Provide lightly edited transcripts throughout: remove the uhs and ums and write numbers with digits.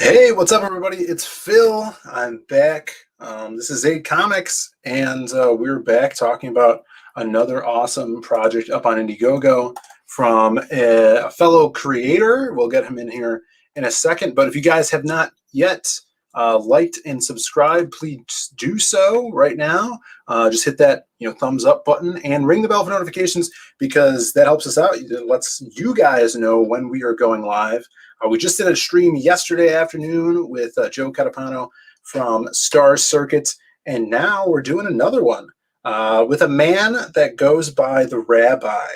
Hey, what's up, everybody? It's Phil. I'm back. This is Aid Comics, and we're back talking about another awesome project up on Indiegogo from a fellow creator. We'll get him in here in a second, but if you guys have not yet liked and subscribed, please do so right now. Just hit that thumbs up button and ring the bell for notifications, because that helps us out. It lets you guys know when we are going live. We just did a stream yesterday afternoon with Joe Catapano from Star Circuit, and now we're doing another one with a man that goes by the Rabbi.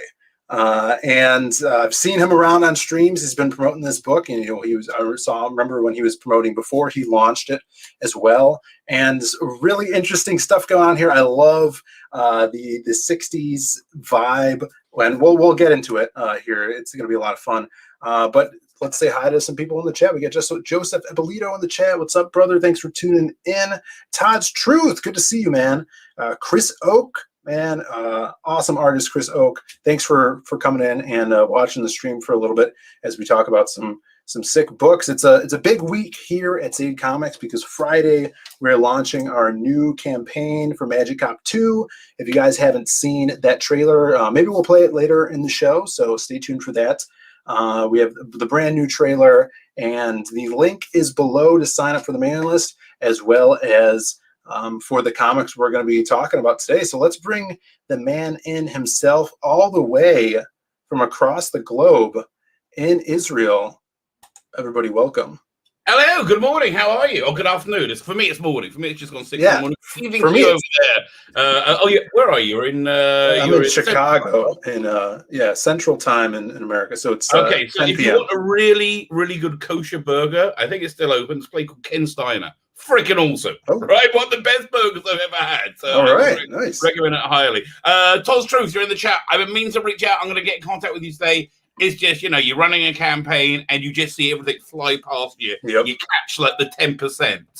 I've seen him around on streams. He's been promoting this book, and I remember when he was promoting before he launched it as well. And really interesting stuff going on here. I love the 60s vibe, and we'll get into it here. It's going to be a lot of fun. But let's say hi to some people in the chat. We got Joseph Eppolito in the chat. What's up, brother? Thanks for tuning in. Todd's Truth, good to see you, man. Chris Oak, man, awesome artist, Chris Oak. Thanks for coming in and watching the stream for a little bit as we talk about some sick books. It's a big week here at Aid Comics, because Friday we're launching our new campaign for Magic Cop 2. If you guys haven't seen that trailer, maybe we'll play it later in the show, so stay tuned for that. We have the brand new trailer, and the link is below to sign up for the mailing list, as well as for the comics we're going to be talking about today. So let's bring the man in himself, all the way from across the globe in Israel. Everybody, welcome. Hello, good morning. How are you? Or good afternoon. For me, it's morning. For me, it's just gone 6 in the morning. Evening for me, over there. Where are you? You're in. I'm in Chicago, in Central Time in America. So it's okay. So 10 if p.m. you want a really, really good kosher burger, I think it's still open. It's a place called Ken Steiner. Freaking awesome, right? One of the best burgers I've ever had. So all right, nice. Recommend it highly. Todd's Truth, you're in the chat. I've been meaning to reach out. I'm going to get in contact with you today. It's just, you're running a campaign and you just see everything fly past you. Yep. You catch like the 10%.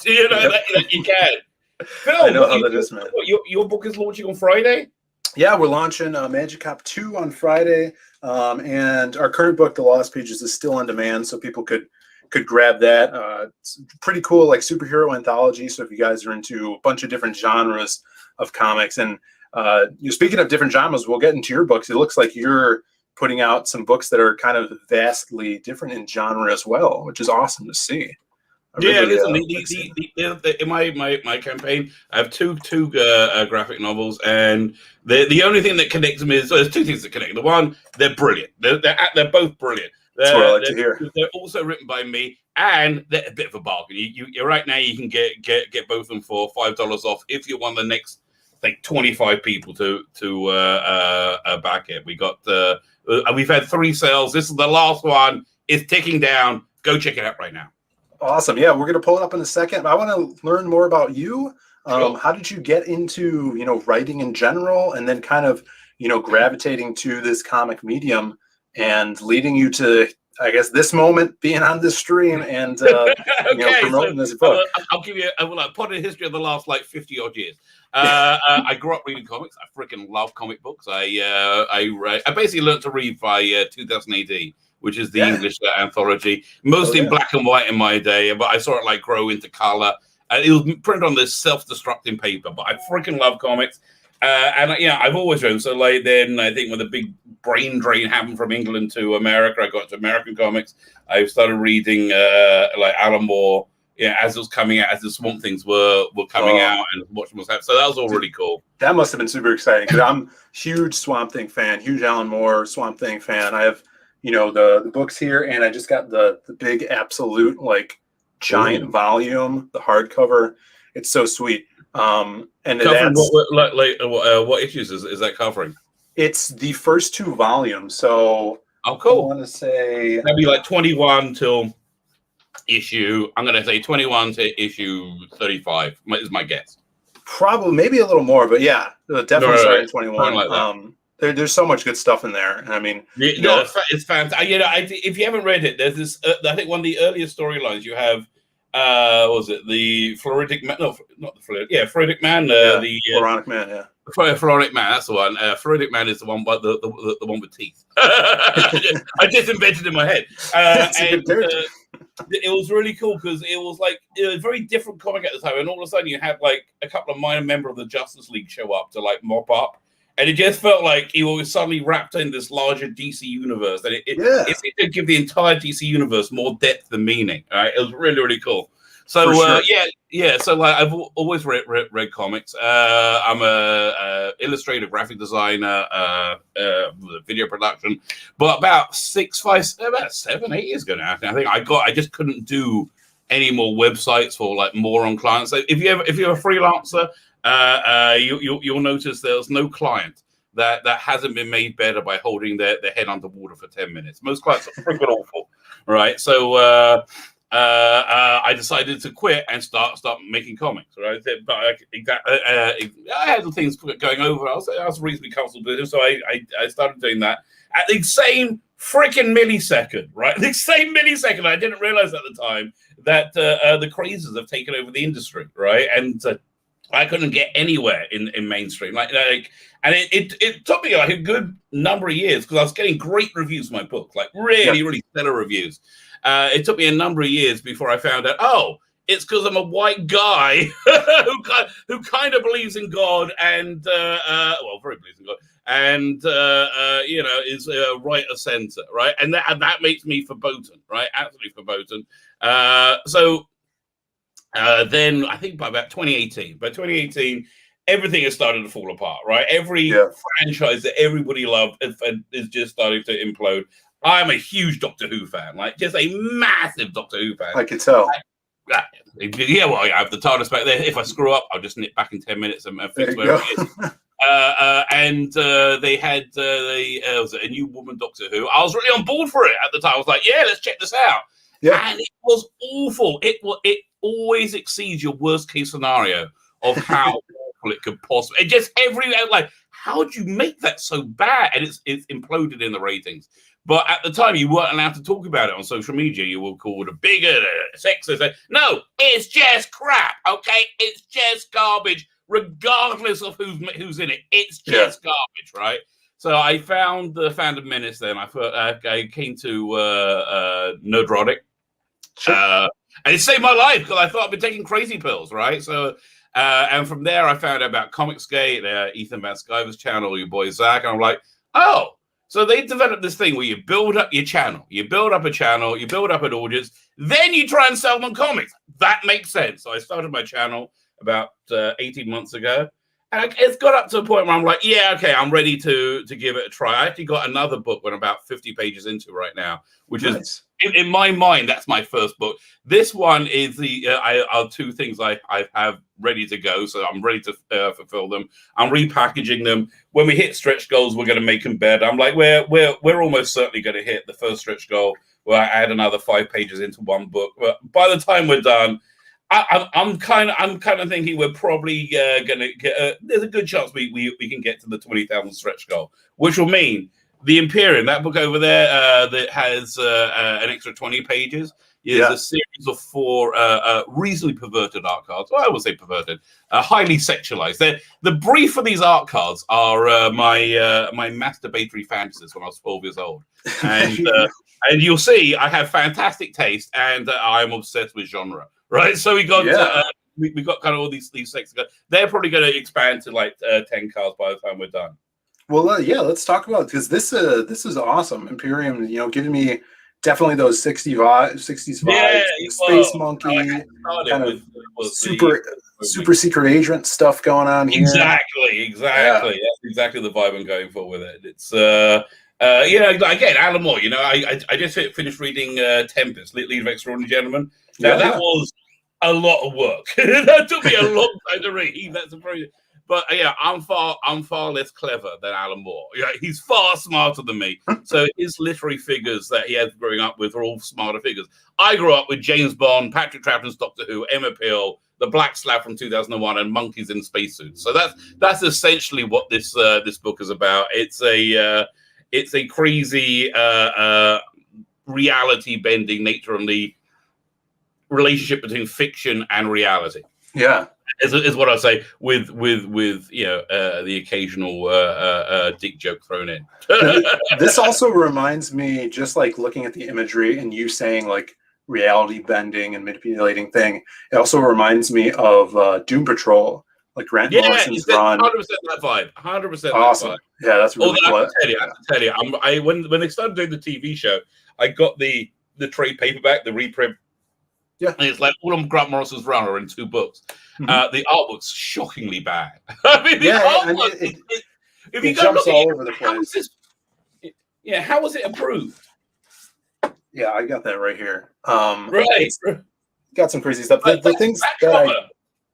That you can. Phil, I know how that is, man. Your book is launching on Friday? Yeah, we're launching Magic Cop 2 on Friday. And our current book, The Lost Pages, is still on demand, so people could grab that. It's pretty cool, like superhero anthology. So if you guys are into a bunch of different genres of comics, and speaking of different genres, we'll get into your books. It looks like you're putting out some books that are kind of vastly different in genre as well, which is awesome to see. Listen, in my campaign, I have two graphic novels, and the only thing that connects them is there's two things that connect. The one, they're brilliant. They're both brilliant. That's what I like to hear. They're also written by me, and they're a bit of a bargain. You right now you can get both of them for $5 off if you're one of the next 25 people to back it. We've had 3 sales. This is the last one. It's ticking down. Go check it out right now. Awesome. Yeah, we're going to pull it up in a second. I want to learn more about you. Sure. How did you get into writing in general, and then kind of gravitating to this comic medium and leading you to, I guess, this moment, being on this stream and promoting this book? I'll give you a part of the history of the last 50 odd years. I grew up reading comics. I freaking love comic books. I basically learned to read by 2000 AD, which is the English anthology, mostly in black and white in my day, but I saw it grow into color. It was printed on this self-destructing paper, but I freaking love comics. I've always read them. So then I think when the big brain drain happened from England to America, I got to American comics. I started reading Alan Moore, as it was coming out, as the Swamp Things were coming out, and watching what's happening. So that was all really cool. That must have been super exciting, because I'm a huge Swamp Thing fan, huge Alan Moore Swamp Thing fan. I have the books here, and I just got the big absolute giant volume, the hardcover. It's so sweet. And covering what issues is that covering? It's the first 2 volumes. So cool. I want to say maybe 21 till issue. I'm going to say 21 to issue 35 is my guess. Probably, maybe a little more, but yeah, definitely starting 21. There's so much good stuff in there. I mean, it's fantastic. If you haven't read it, there's this. I think one of the earliest storylines you have. Was it the Floridic Man? No, not the Floridic. Yeah, Floridic Man. The Floronic Man. Yeah, Floronic Man. That's the one. Floridic Man is the one, but the one with teeth. I just invented in my head. it was really cool because it was like a very different comic at the time, and all of a sudden you had like a couple of minor members of the Justice League show up to like mop up, and it just felt like he was suddenly wrapped in this larger DC universe, and it did give the entire DC universe more depth and meaning. Right, it was really, really cool. So sure. So like I've always read comics. I'm a illustrator, graphic designer, video production. But about 7, 8 years ago now, I think I just couldn't do any more websites for like more on clients. So if you're a freelancer, you'll notice there's no client that hasn't been made better by holding their head underwater for 10 minutes. Most clients are freaking awful, right? So. I decided to quit and start making comics. Right, but I had the things going over. I was reasonably comfortable with it, so I started doing that at the same freaking millisecond. Right, the same millisecond. I didn't realize at the time that the crazes have taken over the industry. Right, and I couldn't get anywhere in mainstream. And it took me like a good number of years because I was getting great reviews for my book, like really stellar reviews. It took me a number of years before I found out, it's because I'm a white guy who kind of believes in God and, very believes in God, and, is right of center, right? And that makes me verboten, right? Absolutely verboten. Then I think by 2018, everything has started to fall apart, right? Every franchise that everybody loved is just starting to implode. I'm a huge Doctor Who fan, like just a massive Doctor Who fan. I could tell. I have the TARDIS back there. If I screw up, I'll just nip back in 10 minutes and fix whatever it is. And they had was it a new woman Doctor Who. I was really on board for it at the time. I was like, yeah, let's check this out. Yeah. And it was awful. It always exceeds your worst case scenario of how awful it could possibly. It just how do you make that so bad? And it's imploded in the ratings. But at the time, you weren't allowed to talk about it on social media. You were called a bigot, a sexist. No, it's just crap, okay? It's just garbage, regardless of who's in it. It's just garbage, right? So I found a menace then. I came to Nerdrotic. Sure. And it saved my life because I thought I'd been taking crazy pills, right? So, and from there, I found out about Comicsgate, Ethan Van Sciver's channel, your boy Zach, and I'm like, oh. So they developed this thing where you build up your channel, you build up a channel, you build up an audience, then you try and sell them comics. That makes sense. So I started my channel about 18 months ago. And it's got up to a point where I'm like, yeah, okay, I'm ready to give it a try. I actually got another book when I'm about 50 pages into right now, which is, in my mind, that's my first book. This one is are two things I have ready to go, so I'm ready to fulfill them. I'm repackaging them. When we hit stretch goals, we're going to make them better. I'm like, we're almost certainly going to hit the first stretch goal where I add another 5 pages into one book. But by the time we're done, I'm kind of thinking we're probably going to get. There's a good chance we can get to the 20,000 stretch goal, which will mean the Imperium, that book over there that has an extra 20 pages, is a series of 4 reasonably perverted art cards. Well, I would say perverted, highly sexualized. The brief of these art cards are my masturbatory fantasies when I was 12 years old, and you'll see I have fantastic taste, and I'm obsessed with genre. Right, so we got we got kind of all these sexy cards. They're probably going to expand to like 10 cards by the time we're done. Well, let's talk about it because this is awesome. Imperium, giving me definitely those 60s vibes, Space Monkey, kind of super secret agent stuff going on here. Exactly. Yeah. That's exactly the vibe I'm going for with it. It's again, Alan Moore. I just finished reading Tempest, League of Extraordinary Gentlemen. Now that was a lot of work. That took me a long time to read. But I'm far less clever than Alan Moore. He's far smarter than me. So his literary figures that he had growing up with are all smarter figures. I grew up with James Bond, Patrick Troughton's Doctor Who, Emma Peel, the Black Slab from 2001, and monkeys in spacesuits. So that's essentially what this book is about. It's a crazy reality bending nature on the relationship between fiction and reality. Yeah, is what I say with the occasional dick joke thrown in. This also reminds me, just like looking at the imagery and you saying like reality bending and manipulating thing. It also reminds me of Doom Patrol, like Grant Morrison's run. 100% that vibe. 100% Awesome. that vibe. Yeah, that's really cool. I have to tell you, when they started doing the TV show, I got the trade paperback, the reprint. Yeah, and it's like all of Grant Morrison's run are in 2 books. Mm-hmm. The artwork's shockingly bad. I mean, the artwork, if you jumps all over the place. How was it approved? Yeah, I got that right here. Right. Got some crazy stuff. The things that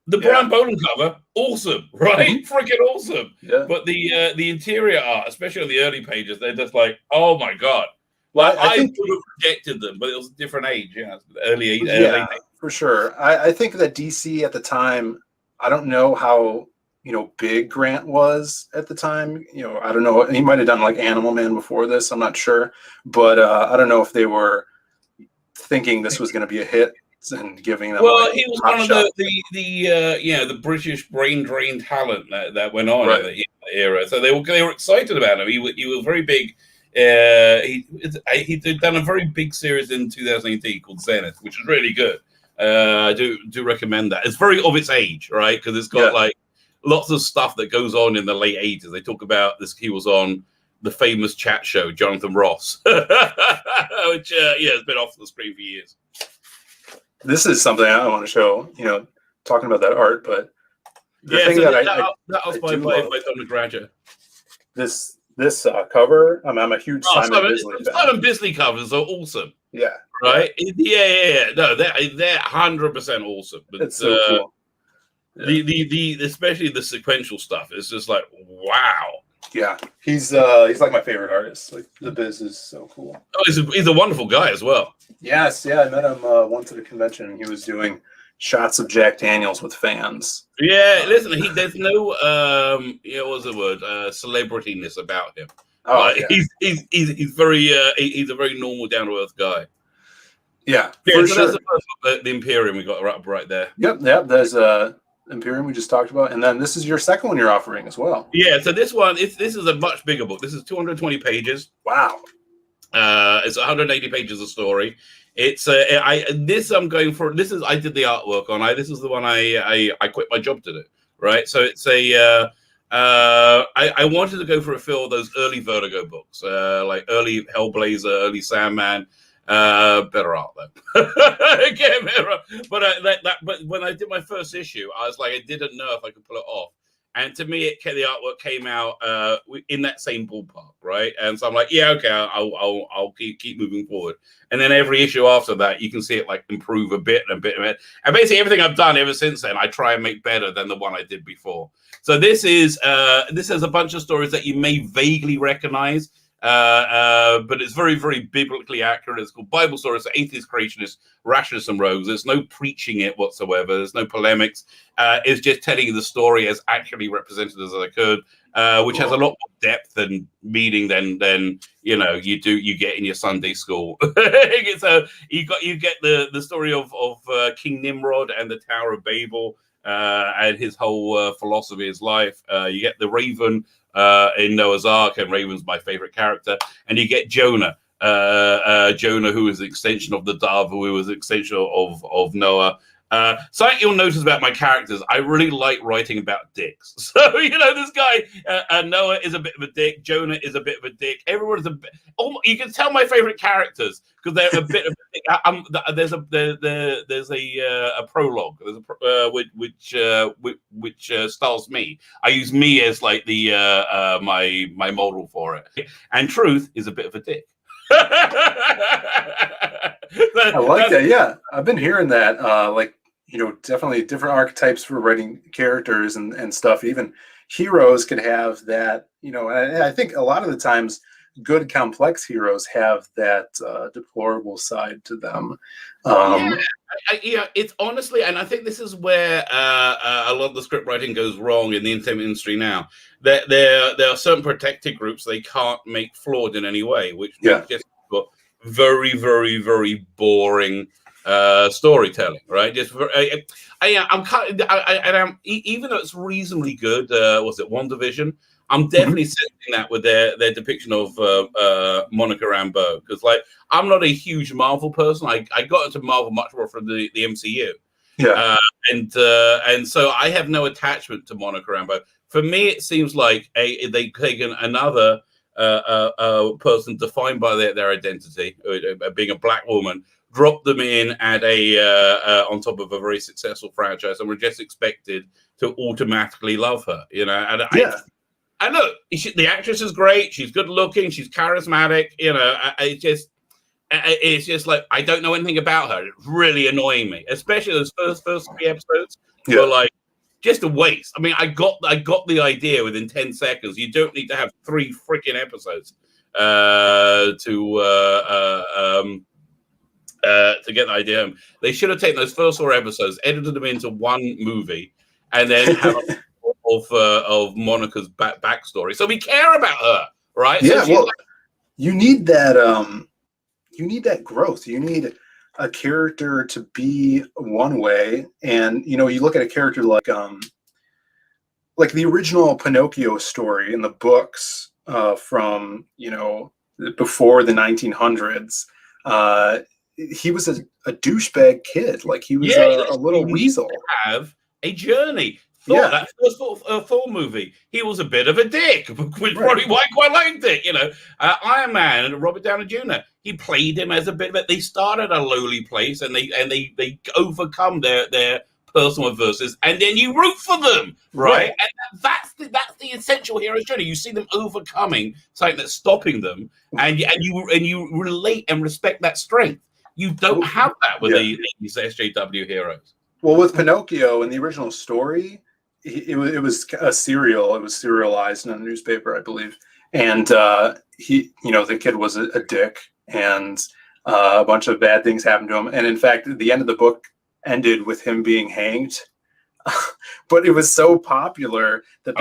the Brian Boland cover, awesome, right? Mm-hmm. Freaking awesome. Yeah. But the interior art, especially on the early pages, they're just like, oh my God. Well, I I think would have rejected them, but it was a different age, early for sure. I think that DC at the time, I don't know how big Grant was at the time. I don't know. He might have done like Animal Man before this. I'm not sure, but I don't know if they were thinking this was going to be a hit and giving them. Well, he was one of the British brain drain talent that went on in the era. So they were excited about him. He was very big. He'd done a very big series in 2018 called Zenith, which is really good. I do recommend that. It's very of its age, right? Because it's got like lots of stuff that goes on in the late 80s. They talk about this. He was on the famous chat show, Jonathan Ross, which has been off the screen for years. This is something I want to show. Talking about that art, but the thing that was by Don McGrager. This cover, I'm a huge Simon Bisley fan. Simon Bisley covers are awesome. Yeah. Right? Yeah. No, they're 100% awesome. But it's so cool. The especially the sequential stuff is just like, wow. Yeah. He's like my favorite artist. Like the Biz is so cool. Oh, he's a wonderful guy as well. Yes, yeah. I met him once at a convention and he was doing shots of Jack Daniels with fans. Yeah, listen, there's no what's the word? Celebrityness about him. Oh, he's very he's a very normal, down to earth guy. Yeah, so that's the first one, the Imperium we got up right there. Yep. There's Imperium we just talked about, and then this is your second one you're offering as well. Yeah, so this one this is a much bigger book. This is 220 pages. Wow. It's 180 pages of story. It's I did the artwork on. This is the one I quit my job to do. Right, so it's I wanted to go for a feel of those early Vertigo books, like early Hellblazer, early Sandman. Better art though. Again, better. But when I did my first issue, I was like, I didn't know if I could pull it off. And to me, the artwork came out in that same ballpark, right? And so I'm like, yeah, okay, I'll keep moving forward. And then every issue after that, you can see it like improve a bit. And basically everything I've done ever since then, I try and make better than the one I did before. So this has a bunch of stories that you may vaguely recognize, but it's very, very biblically accurate. It's called Bible Stories for Atheist Creationists, Rationalists, and Rogues. There's no preaching it whatsoever. There's no polemics. It's just telling you the story as accurately represented as I could, which has a lot more depth and meaning than you get in your Sunday school. So you get the story of King Nimrod and the Tower of Babel, and his whole philosophy of his life. You get the Raven in Noah's Ark, and Raven's my favorite character. And you get Jonah, who is an extension of the dove, who was an extension of Noah. Something you'll notice about my characters, I really like writing about dicks. So, this guy, Noah is a bit of a dick. Jonah is a bit of a dick. Everyone's a bit. Oh, you can tell my favorite characters because they're a bit of a dick. There's a prologue. Which stars me. I use me as like the my model for it. And Truth is a bit of a dick. I like that. Yeah, I've been hearing that. Definitely different archetypes for writing characters and stuff. Even heroes could have that. And I think a lot of the times, good complex heroes have that deplorable side to them. It's honestly, and I think this is where a lot of the script writing goes wrong in the entertainment industry now. There are certain protected groups they can't make flawed in any way, which just got very, very, very boring storytelling, right? Just even though it's reasonably good. Was it WandaVision? I'm definitely sensing that with their depiction of Monica Rambeau, because like I'm not a huge Marvel person. I got into Marvel much more from the MCU. Yeah. And so I have no attachment to Monica Rambeau. For me, it seems like they've taken another person defined by their identity, being a black woman, dropped them in at on top of a very successful franchise, and we're just expected to automatically love her, you know. And I look, the actress is great. She's good looking. She's charismatic. You know, it's just like I don't know anything about her. It's really annoying me, especially those first 3 episodes were like just a waste. I mean, I got the idea within 10 seconds. You don't need to have 3 freaking episodes to get the idea. They should have taken those first 4 episodes, edited them into one movie, and then have of Monica's backstory, so we care about her, right? Yeah, so well, you need that. You need that growth. You need a character to be one way, and you know, you look at a character like the original Pinocchio story in the books from before the 1900s. He was a douchebag kid. Like he was a little weasel. Have a journey. That first Thor movie, he was a bit of a dick, which probably why I quite liked it. You know, Iron Man and Robert Downey Jr. He played him as a bit of it. They started a lowly place, and they overcome their personal adversities, and then you root for them, right? And that's the essential hero's journey. You see them overcoming something that's stopping them, and you relate and respect that strength. You don't have that with these SJW heroes. Well, with Pinocchio in the original story, it was a serial. It was serialized in a newspaper, I believe. And the kid was a dick, and a bunch of bad things happened to him. And in fact, the end of the book ended with him being hanged. But it was so popular that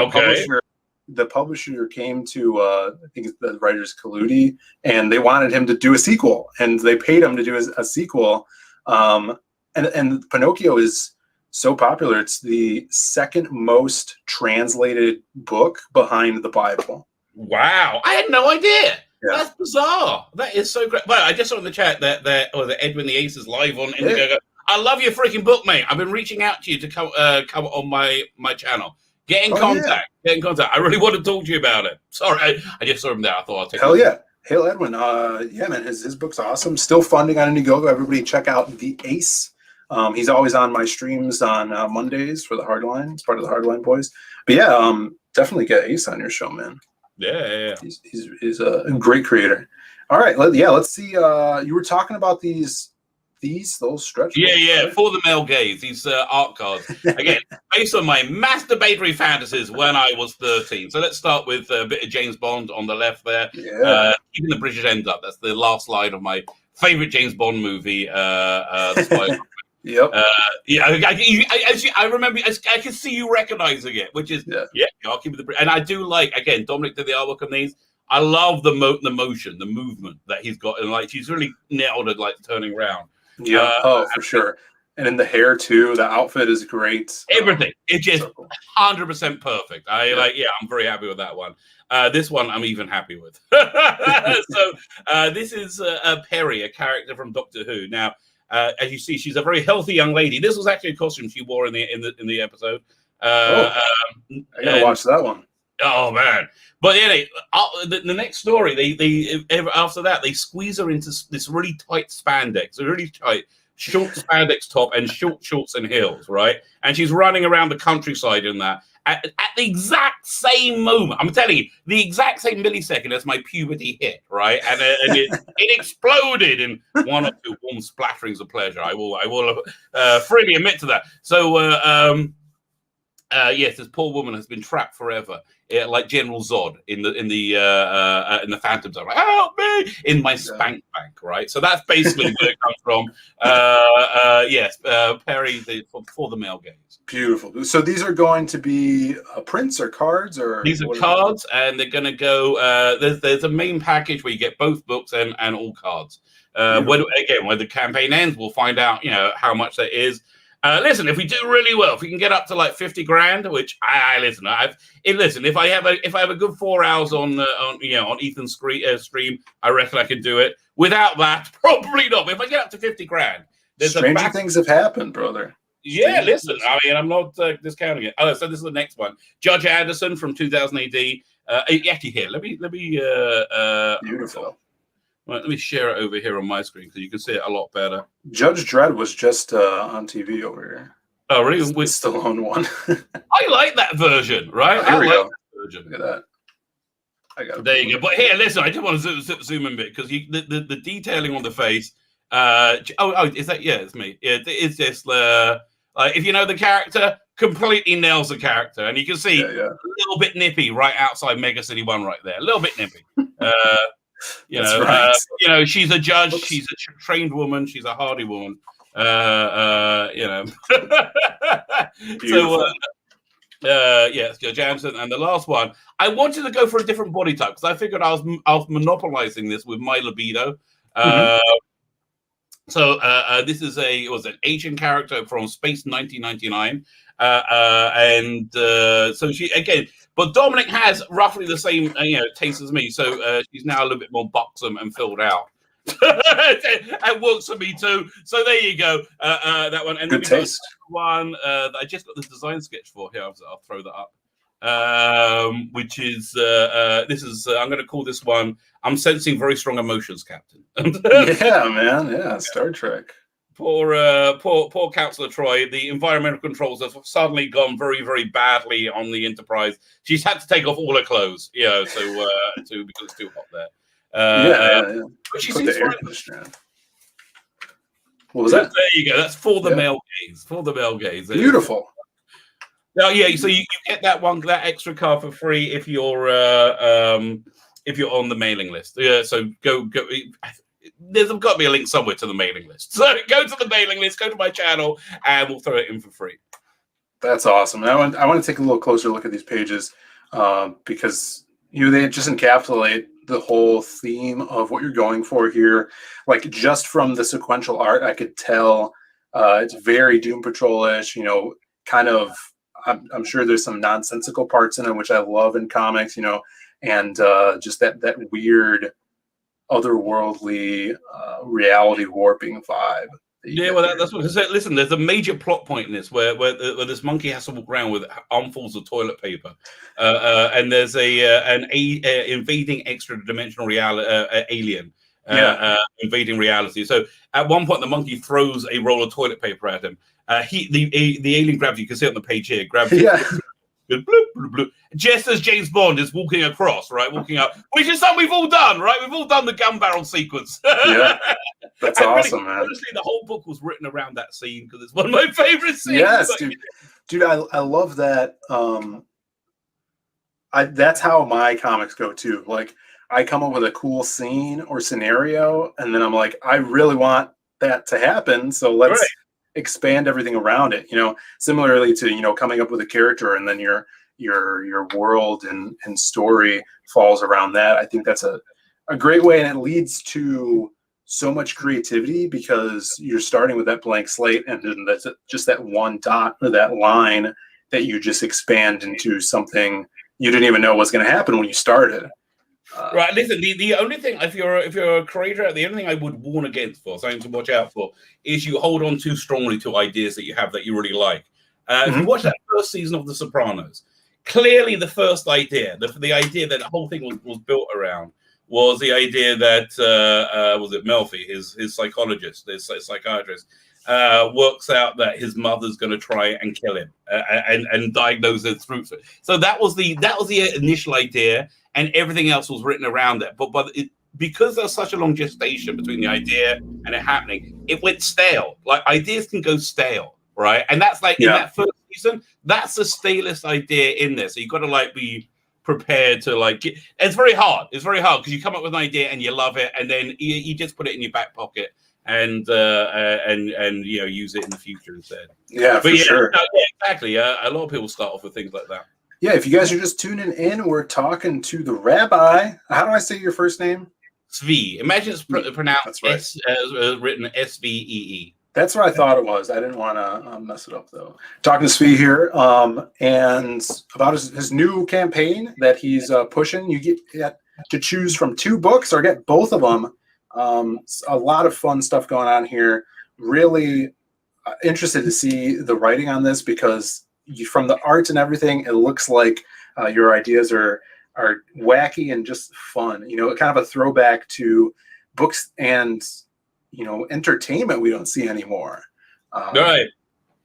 the publisher came to I think it's the writers Colludi, and they wanted him to do a sequel, and they paid him to do a sequel. And Pinocchio is so popular. It's the second most translated book behind the Bible. Wow. I had no idea. Yeah. That's bizarre. That is so great. Well, I just saw in the chat that Edwin the Ace is live on Indiegogo. Yeah. I love your freaking book, mate. I've been reaching out to you to come on my channel. Get in contact. Yeah. Get in contact. I really want to talk to you about it. Sorry, I just saw him there. I thought I'll take Hell yeah. Hail Edwin. Yeah, man, his book's awesome. Still funding on Indiegogo. Everybody check out The Ace. He's always on my streams on Mondays for the Hardline. It's part of the Hardline boys. But yeah, definitely get Ace on your show, man. Yeah. He's a great creator. All right, let's see. You were talking about those stretch. Yeah. Right? For the male gaze, these art cards. Again, based on my masturbatory fantasies when I was 13. So let's start with a bit of James Bond on the left there. Yeah. Keeping the British end up. That's the last slide of my favorite James Bond movie. Yep. I remember. I can see you recognizing it, which is I'll keep it and I do like, again, Dominic did the artwork on these. I love the motion, the movement that he's got, and like she's really nailed it, like turning around. Yeah. For sure. And in the hair too, the outfit is great. Everything. It's just 100% perfect. I'm very happy with that one. This one I'm even happy with. So this is Perry, a character from Doctor Who. Now, as you see, she's a very healthy young lady. This was actually a costume she wore in the episode. I gotta watch that one. Oh man! But anyway, the next story, they after that they squeeze her into this really tight spandex, a really tight short spandex top and short shorts and heels, right? And she's running around the countryside in that. At the exact same moment, I'm telling you, the exact same millisecond as my puberty hit, right? And it exploded in one or two warm splatterings of pleasure. I will freely admit to that. So Yes, this poor woman has been trapped forever, like General Zod in the Phantom Zone. Like, help me in my spank bank, right? So that's basically where it comes from. Yes, Perry for the male gaze. Beautiful. So these are going to be prints or cards, or these are cards, and they're going to go. There's a main package where you get both books and all cards. When the campaign ends, we'll find out how much that is. Listen, if we do really well, if we can get up to like 50 grand, which listen, if I have a good 4 hours on Ethan's stream, I reckon I can do it. Without that, probably not. But if I get up to 50 grand, stranger things have happened, brother. Yeah, listen, I'm not discounting it. Oh, so this is the next one. Judge Anderson from 2000 AD. Actually, here, let me. Beautiful. Right, let me share it over here on my screen because you can see it a lot better. Judge Dredd was just on TV over here. Oh, really? The Stallone one. I like that version, right? Here we go. That version. Look at that. I got it. There you go. But here, listen, I did want to zoom in a bit because the detailing on the face. Is that? Yeah, it's me. It's just if you know the character, completely nails the character, and you can see a little bit nippy right outside Mega City 1 right there. A little bit nippy. She's a judge. Oops. She's a trained woman. She's a hardy woman. Yes, Judge Anderson. And the last one, I wanted to go for a different body type because I figured I was monopolizing this with my libido. So this is an Asian character from Space 1999. So she again, but Dominic has roughly the same taste as me. So she's now a little bit more buxom and filled out. It works for me too. So there you go. That one. And good taste. One that I just got the design sketch for here. I'll throw that up. Which is this is I'm going to call this one. I'm sensing very strong emotions, Captain. Yeah, man. Yeah, Star Trek. Poor Counselor Troy. The environmental controls have suddenly gone very, very badly on the Enterprise. She's had to take off all her clothes, because it's too hot there. Yeah. But she seems fine. What was that? There you go. That's for the male gaze. For the male gaze. Beautiful. Now, so you get that extra card for free if you're on the mailing list. Yeah, so go. There's got to be a link somewhere to the mailing list. So go to the mailing list, go to my channel, and we'll throw it in for free. That's awesome. I want to take a little closer look at these pages because they just encapsulate the whole theme of what you're going for here. Like just from the sequential art, I could tell it's very Doom Patrol-ish. Kind of. I'm sure there's some nonsensical parts in it, which I love in comics. And just that weird, otherworldly reality warping vibe. Yeah, well, that's what I said. Listen, there's a major plot point in this where this monkey has to walk around with armfuls of toilet paper, and there's an invading extra-dimensional alien invading reality. So at one point, the monkey throws a roll of toilet paper at him. The alien grabs you can see it on the page here. Grabs bloop, bloop, bloop, just as James Bond is walking across, right, walking up, which is something we've all done, right? We've all done the gun barrel sequence. Yeah, that's awesome, man. Honestly, the whole book was written around that scene because it's one of my favorite scenes. Yes, dude, I love that. That's how my comics go too. Like, I come up with a cool scene or scenario, and then I'm like, I really want that to happen, so let's expand everything around it. Similarly to coming up with a character, and then your world and story falls around that. I think that's a great way, and it leads to so much creativity because you're starting with that blank slate, and then that's just that one dot or that line that you just expand into something you didn't even know was going to happen when you started. Right. Listen, the only thing, if you're a creator, the only thing I would warn against, for something to watch out for, is you hold on too strongly to ideas that you have that you really like. If you watch that first season of The Sopranos, clearly the first idea, the idea that the whole thing was built around, was the idea that was it Melfi, his psychologist, his psychiatrist, works out that his mother's going to try and kill him and diagnose it through. So that was the initial idea, and everything else was written around it. But because there's such a long gestation between the idea and it happening, it went stale. Like, ideas can go stale. right? And that's like in Yeah. that first season, that's the stalest idea in there. So you've got to like be prepared to like. It's very hard. It's very hard because you come up with an idea and you love it, and then you just put it in your back pocket and you know, use it in the future instead. Yeah, but for sure. Yeah, exactly. A lot of people start off with things like that. Yeah, if you guys are just tuning in, we're talking to the Rabbi. How do I say your first name? Svi. Imagine it's pronounced That's right. written Svee. That's what I thought it was. I didn't want to mess it up, though. Talking to Svi here, and about his new campaign that he's pushing. You get to choose from 2 books or get both of them. A lot of fun stuff going on here. Really interested to see the writing on this because from the art and everything, it looks like your ideas are wacky and just fun. You know, kind of a throwback to books and entertainment we don't see anymore. Right.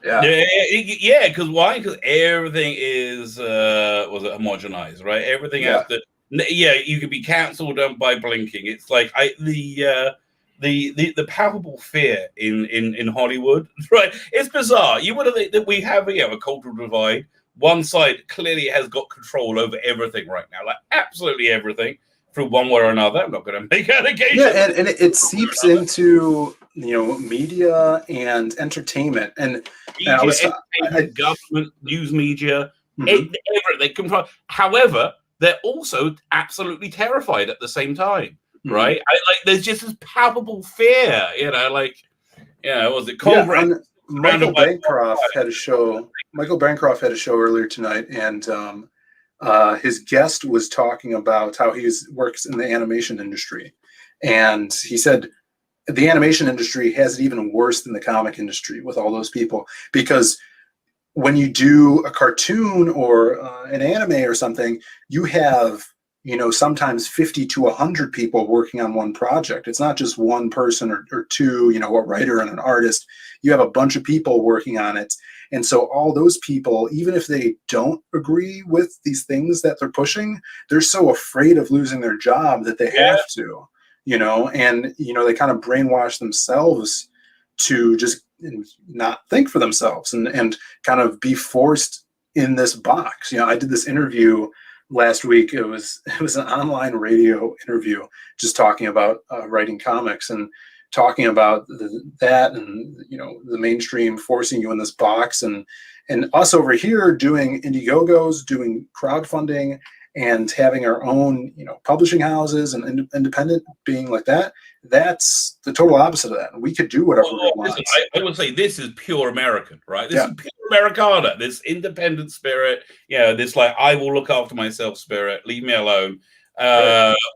Yeah. Because why? Because everything is was it homogenized, right? Everything has to. Yeah, you could be cancelled by blinking. It's like the palpable fear in Hollywood, right? It's bizarre. You would have that we have a cultural divide. One side clearly has got control over everything right now, like absolutely everything. Through one way or another, I'm not going to make allegations. Yeah, and it seeps into media and entertainment and government, news media, everything. However, they're also absolutely terrified at the same time, right? There's just this palpable fear, was it Congress? Michael Bancroft had a show. Michael Bancroft had a show earlier tonight, and his guest was talking about how he works in the animation industry. And he said the animation industry has it even worse than the comic industry with all those people. Because when you do a cartoon or an anime or something, you have, sometimes 50 to 100 people working on one project. It's not just one person or two, a writer and an artist. You have a bunch of people working on it. And so all those people, even if they don't agree with these things that they're pushing, they're so afraid of losing their job that they have to, and, they kind of brainwash themselves to just not think for themselves and kind of be forced in this box. I did this interview last week. It was an online radio interview just talking about writing comics and talking about that and the mainstream forcing you in this box and us over here doing Indiegogos, doing crowdfunding and having our own publishing houses and independent being like that. That's the total opposite of that. We could do whatever we want. Listen, I would say this is pure American, right? This is pure Americana, this independent spirit, this like I will look after myself spirit, leave me alone.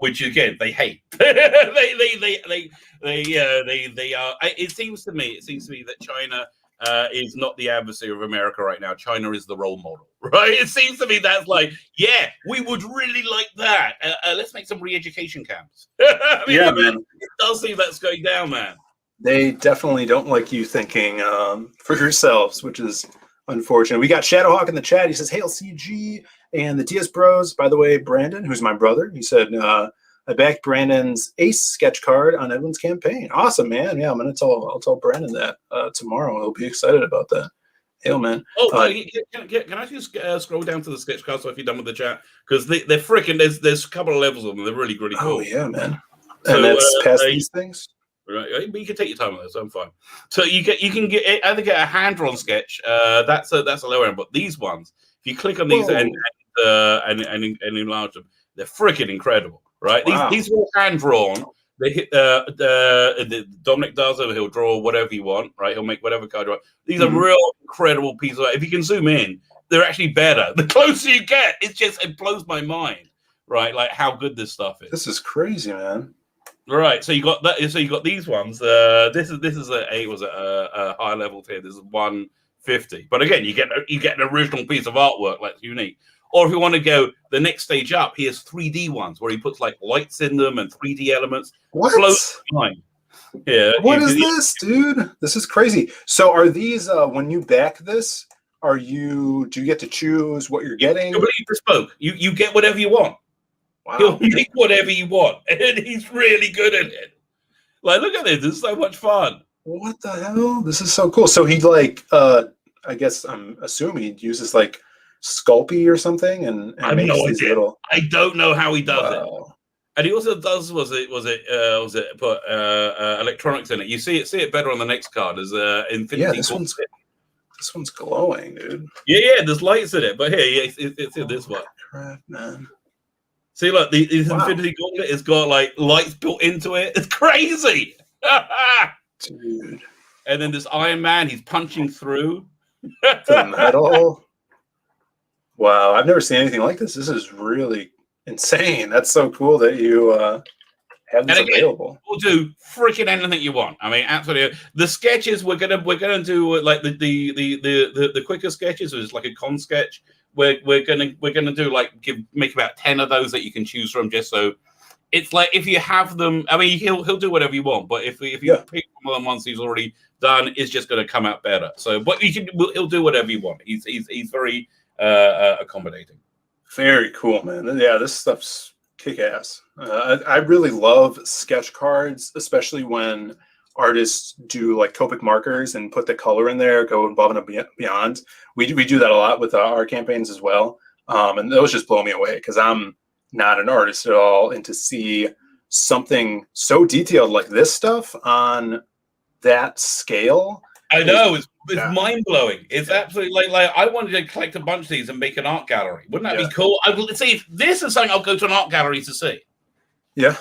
Which again they hate. they are. It seems to me that China is not the adversary of America right now. China is the role model, right? It seems to me that's like, we would really like that. Let's make some re-education camps. Man, it does seem that's going down, man. They definitely don't like you thinking for yourselves, which is unfortunate. We got Shadowhawk in the chat. He says, "Hail CG and the TS Bros." By the way, Brandon, who's my brother, he said, "I backed Brandon's Ace sketch card on Edwin's campaign." Awesome, man. Yeah, I'll tell Brandon that tomorrow. He'll be excited about that. Hail, man. Can I just scroll down to the sketch card so if you're done with the chat? Because they're freaking. There's a couple of levels of them. They're really, really cool. Oh yeah, man. So, and that's past these things. Right, but you can take your time on this. I'm fine. So you can either get a hand-drawn sketch. That's a lower end, but these ones, if you click on these and enlarge them, they're freaking incredible, right? Wow. These are all hand-drawn. They hit the Dominic does it. He'll draw whatever you want, right? He'll make whatever card you want. These are real incredible pieces. If you can zoom in, they're actually better. The closer you get, it blows my mind, right? Like how good this stuff is. This is crazy, man. Right, so you got that. So you got these ones. This is a high level tier. This is 150. But again, you get an original piece of artwork that's unique. Or if you want to go the next stage up, he has 3D ones where he puts like lights in them and 3D elements. What? Yeah. What is this, dude? This is crazy. So are these when you back this? Do you get to choose what you're getting? Completely bespoke. You get whatever you want. Wow. He'll make whatever you want, and he's really good at it. Like, look at this. This is so much fun. What the hell? This is so cool. So he like I guess I'm assuming he uses like Sculpey or something I and have makes no these idea. little I don't know how he does it. wow. And he also does put electronics in it. You see it better on the next card as Yeah, Infinity Gauntlet. this one's glowing, dude. Yeah, there's lights in it, but here, it's in this one. Crap, man. See, look, the Wow. Infinity Gauntlet has got like lights built into it. It's crazy. Dude. And then this Iron Man, he's punching through. The metal. Wow, I've never seen anything like this. This is really insane. That's so cool that you have this available. We'll do freaking anything you want. I mean, absolutely. The sketches we're gonna do like the quicker sketches, is like a con sketch. We're gonna do like make about 10 of those that you can choose from, just so it's like if you have them. I mean, he'll do whatever you want, but if you pick one of them once he's already done, it's just gonna come out better. So, but he'll do whatever you want. He's very accommodating. Very cool, man. Yeah, this stuff's kick-ass. I really love sketch cards, especially when artists do like Copic markers and put the color in there, go above and beyond. We do that a lot with our campaigns as well, and those just blow me away because I'm not an artist at all, and to see something so detailed like this stuff on that scale, I know it's mind blowing. It's absolutely like I wanted to collect a bunch of these and make an art gallery. Wouldn't that be cool? I will see if this is something I'll go to an art gallery to see. Yeah,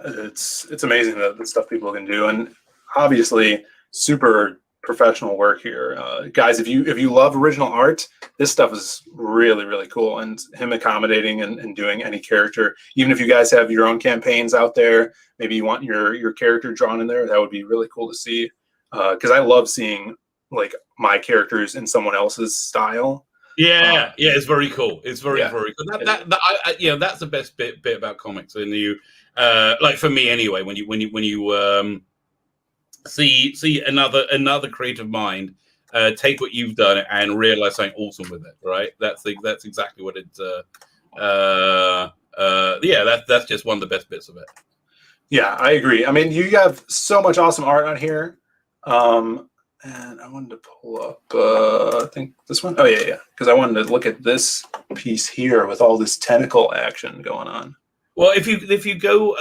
it's amazing the stuff people can do, and obviously super professional work here, guys. If you love original art, this stuff is really really cool, and him accommodating and doing any character, even if you guys have your own campaigns out there, maybe you want your character drawn in there, that would be really cool to see. Because I love seeing like my characters in someone else's style. Yeah, it's very cool. It's very cool. That's the best bit about comics. And you, like for me anyway, when you see another creative mind take what you've done and realize something awesome with it, right? That's exactly what it's. That's just one of the best bits of it. Yeah, I agree. I mean, you have so much awesome art on here. And I wanted to pull up, I think this one. Oh yeah, because I wanted to look at this piece here with all this tentacle action going on. Well, if you go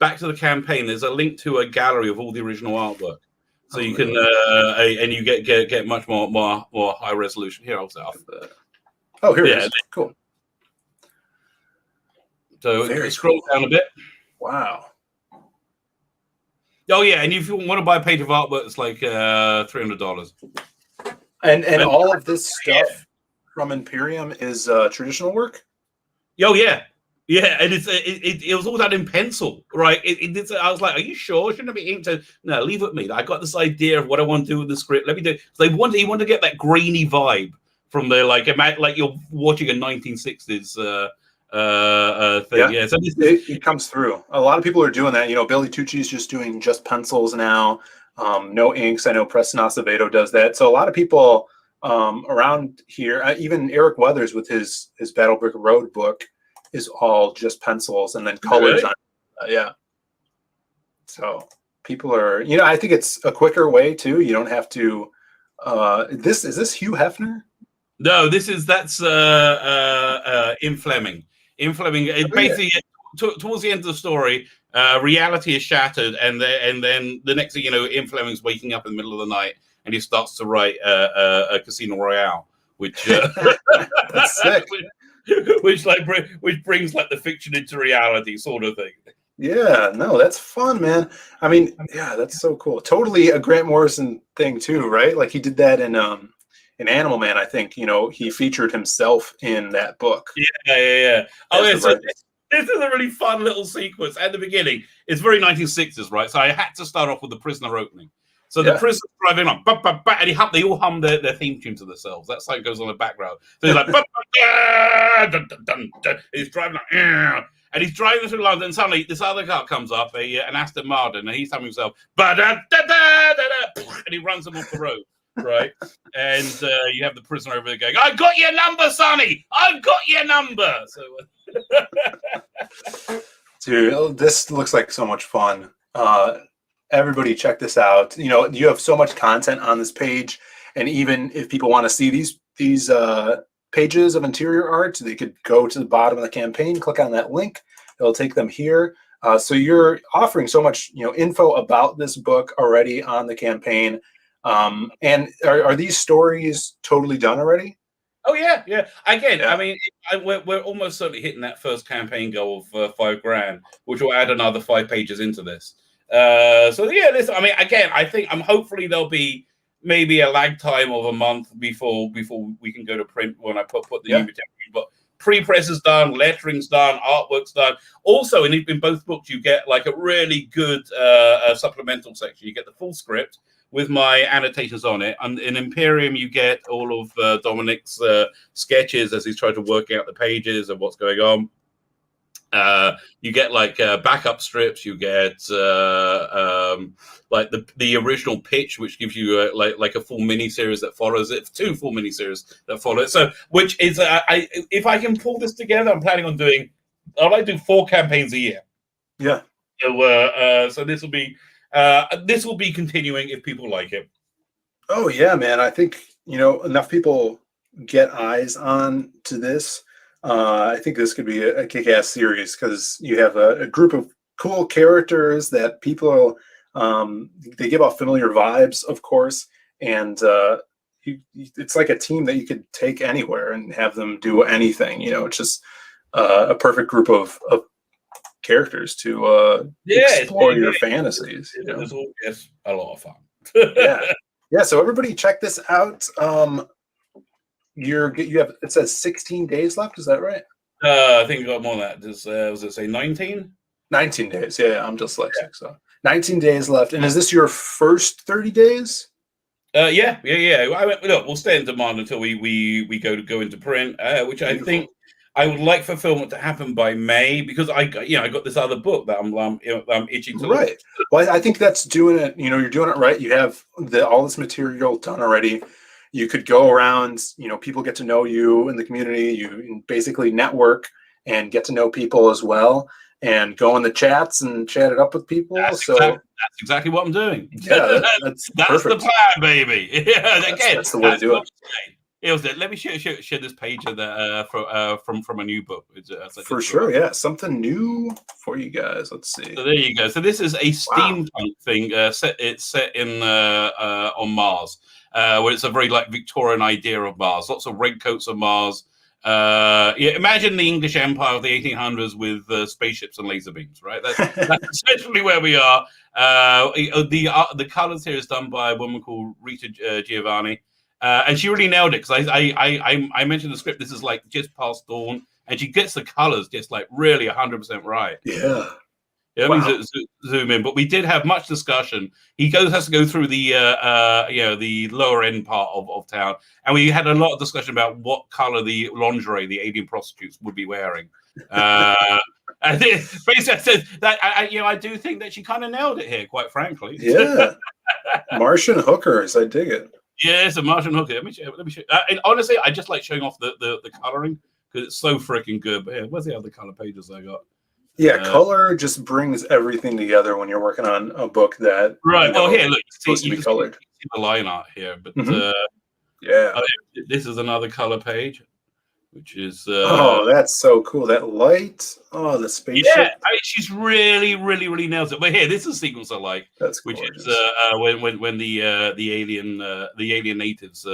back to the campaign, there's a link to a gallery of all the original artwork, so you can and you get much more high resolution. Here, I'll set off. Oh, here it is. Cool. So scroll down a bit. Wow. Oh yeah, and if you want to buy a page of artwork, it's like $300. And all of this stuff from Imperium is traditional work. Oh yeah, and it was all done in pencil, right? I was like, are you sure? Shouldn't it be inked? No, leave it with me. I got this idea of what I want to do with the script. Let me do it. So he wanted to get that grainy vibe from the like you're watching a 1960s. Thing. Yeah. So it comes through. A lot of people are doing that. You know, Billy Tucci's just doing just pencils now. No inks. I know Preston Acevedo does that. So a lot of people around here, even Eric Weathers with his Battle Brick Road book, is all just pencils and then colors on. Yeah. So people are, I think it's a quicker way too. You don't have to. Is this Hugh Hefner? No, that's In Fleming. In Fleming, basically towards the end of the story, reality is shattered, and then the next thing you know, In Fleming's waking up in the middle of the night, and he starts to write a Casino Royale, which that's sick. which brings like the fiction into reality, sort of thing. Yeah, no, that's fun, man. I mean, yeah, that's so cool. Totally a Grant Morrison thing too, right? Like he did that in Animal Man, I think, he featured himself in that book. Yeah. Oh, yeah. So this is a really fun little sequence at the beginning. It's very 1960s, right? So I had to start off with the prisoner opening. So the prisoner's driving on, and they all hum their theme tune to themselves. That song goes on in the background. So he's like, dun, dun, dun, dun. He's driving like, and he's driving through London. And suddenly, this other car comes up, an Aston Martin, and he's humming himself, and he runs them off the road. Right, and you have the prisoner over there going, "I got your number, Sonny. I've got your number." So, dude, this looks like so much fun. everybody check this out. You have so much content on this page, and even if people want to see these pages of interior art, they could go to the bottom of the campaign, click on that link. It'll take them here. So you're offering so much, info about this book already on the campaign. And are these stories totally done already? Oh yeah. Again, Yeah. I mean, we're almost certainly hitting that first campaign goal of $5,000, which will add another 5 pages into this. So yeah, I mean, again, I think hopefully there'll be maybe a lag time of a month before we can go to print when I put the new material. But pre-press is done, lettering's done, artwork's done. Also, in both books, you get like a really good supplemental section. You get the full script with my annotations on it. And in Imperium, you get all of Dominic's sketches as he's trying to work out the pages and what's going on. You get like backup strips. You get like the original pitch, which gives you like a full mini series that follows it. 2 full mini series that follow it. So, which is if I can pull this together, I'm planning on doing. I'd like to do 4 campaigns a year. Yeah. So this will be continuing if people like it. Oh yeah, man. I think enough people get eyes on to this. I think this could be a kick-ass series because you have a group of cool characters that people they give off familiar vibes, of course, and it's like a team that you could take anywhere and have them do anything. It's just a perfect group of characters to explore your fantasies. It's a lot of fun. Yeah. So everybody, check this out. You have, it says 16 days left. Is that right? I think you got more than that. Was it say 19? 19 days. Yeah, I'm dyslexic. Yeah. So 19 days left. And is this your first 30 days? Yeah. Look, we'll stay in demand until we go into print, which Beautiful. I think I would like fulfillment to happen by May because I got this other book that I'm itching to. Right. Well, I think that's doing it. You're doing it right. You have all this material done already. You could go around, people get to know you in the community. You basically network and get to know people as well, and go in the chats and chat it up with people. That's exactly what I'm doing. Yeah, that's the plan, baby. Yeah, that's the way to do it. Let me share this page of from a new book. For sure, yeah, something new for you guys. Let's see. So there you go. So this is a steampunk thing. It's set in on Mars. Where it's a very like Victorian idea of Mars, lots of red coats of Mars. Imagine the English Empire of the 1800s with spaceships and laser beams, right? That's essentially where we are. The colors here is done by a woman called Rita Giovanni, and she really nailed it because I mentioned the script. This is like just past dawn, and she gets the colors just like really 100% right. Yeah. Yeah, wow. Let me zoom in. But we did have much discussion. He has to go through the lower end part of town, and we had a lot of discussion about what color the lingerie the alien prostitutes would be wearing. And basically, I said that I do think that she kind of nailed it here, quite frankly. Yeah, Martian hookers, I dig it. Yeah, it's a Martian hooker. Let me show. And honestly, I just like showing off the coloring because it's so freaking good. But yeah, where's the other color pages I got? Yeah, color just brings everything together when you're working on a book that well, here, look, supposed to be colored. See the line art here, but this is another color page, which is that's so cool. That light, the spaceship. Yeah, she's really nails it. But here, this is a sequence I like. That's which gorgeous. Is when the alien natives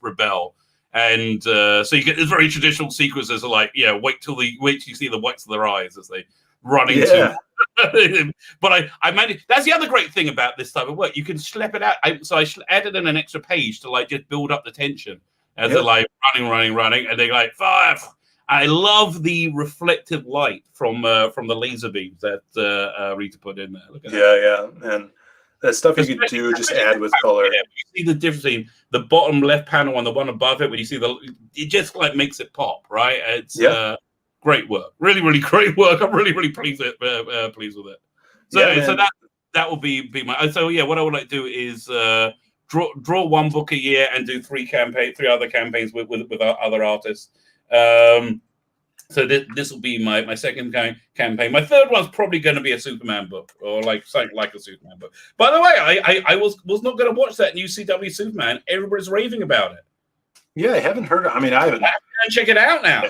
rebel. And so you get this very traditional sequences of like, wait till you see the whites of their eyes as they run into. But I managed. That's the other great thing about this type of work. You can schlep it out. So I added in an extra page to like just build up the tension as they're like running, and they're like fire. I love the reflective light from the laser beams that Rita put in there. Look at that. And that stuff you could do, just add with color. You see the difference between the bottom left panel and the one above it. When you see it just like makes it pop, right? It's great work, really great work. I'm really pleased with it. So that will be my. So what I would like to do is draw one book a year and do 3 other campaigns with other artists. So this will be my second campaign. My third one's probably going to be a Superman book, or like something like a Superman book. By the way, I was not going to watch that new CW Superman. Everybody's raving about it. Yeah, I haven't heard. I mean, I haven't. Check it out now.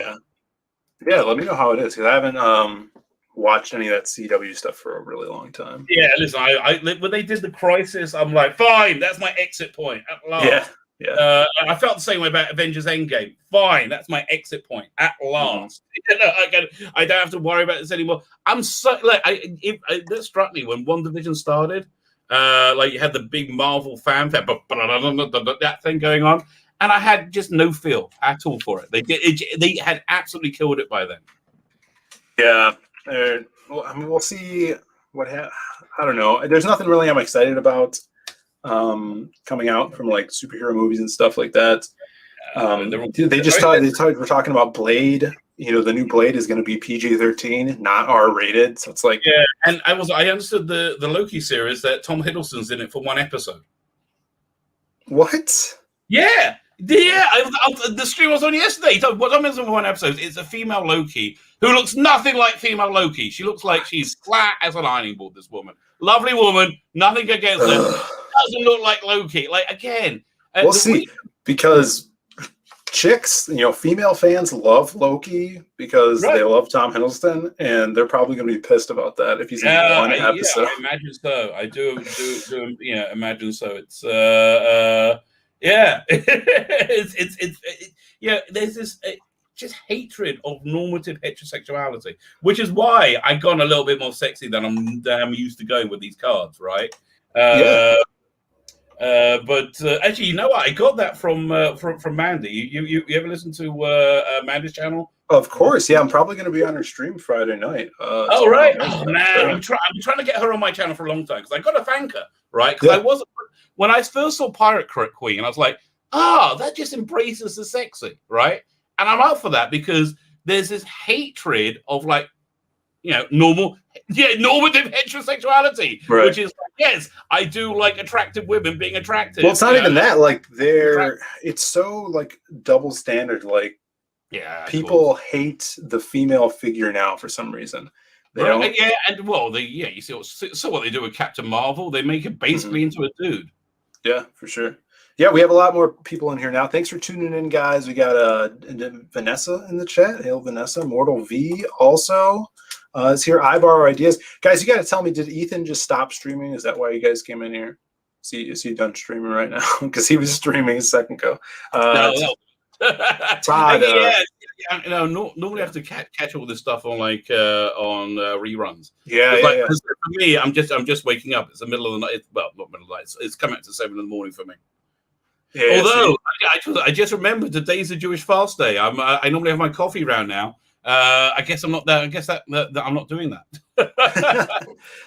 Yeah. Let me know how it is, because I haven't watched any of that CW stuff for a really long time. Yeah, listen, I when they did the Crisis, I'm like, fine, that's my exit point at last. Yeah. I felt the same way about Avengers Endgame. Fine, that's my exit point at last. I don't have to worry about this anymore. I'm so like, that struck me when WandaVision started. Like you had the big Marvel fanfare, that thing going on, and I had just no feel at all for it. They had absolutely killed it by then. Yeah. Well, I mean, we'll see what I don't know. There's nothing really I'm excited about coming out from like superhero movies and stuff like that. We're talking about Blade. You know, the new Blade is going to be PG-13, not R-rated. So it's like, yeah. And I understood the Loki series that Tom Hiddleston's in it for one episode. What? Yeah. The stream was on yesterday. Tom Hiddleston for one episode. It's a female Loki who looks nothing like female Loki. She looks like she's flat as an ironing board. This woman, lovely woman, nothing against her. Doesn't look like Loki. Like again, we'll see, because chicks, female fans love Loki because they love Tom Hiddleston, and they're probably going to be pissed about that if he's in one episode. Yeah, I imagine so. I do imagine so. It's there's this just hatred of normative heterosexuality, which is why I've gone a little bit more sexy than I'm used to going with these cards, right? But actually, you know what? I got that from Mandy. You ever listen to Mandy's channel? Of course, yeah. I'm probably going to be on her stream Friday night. Right. Oh man, I'm trying to get her on my channel for a long time because I got to thank her, right? Because I wasn't, when I first saw Pirate Queen, I was like, that just embraces the sexy, right? And I'm out for that because there's this hatred of like, normative heterosexuality, which is like, yes, I do like attractive women being attractive. Well, it's not even that. Like it's so like double standard. Like, people hate the female figure now for some reason. You see what they do with Captain Marvel. They make it basically into a dude. Yeah, for sure. Yeah, we have a lot more people in here now. Thanks for tuning in, guys. We got Vanessa in the chat. Hail, Vanessa. Mortal V also is here. I borrow ideas. Guys, you got to tell me, did Ethan just stop streaming? Is that why you guys came in here? Is he done streaming right now? Because he was streaming a second ago. No. Todd, normally I have to catch all this stuff on on reruns. For For me, I'm just waking up. It's the middle of the night. Well, not middle of the night. It's coming up to 7 in the morning for me. Yeah, although I just remembered today's a Jewish fast day. I normally have my coffee round now. I guess I'm not that. I guess that I'm not doing that.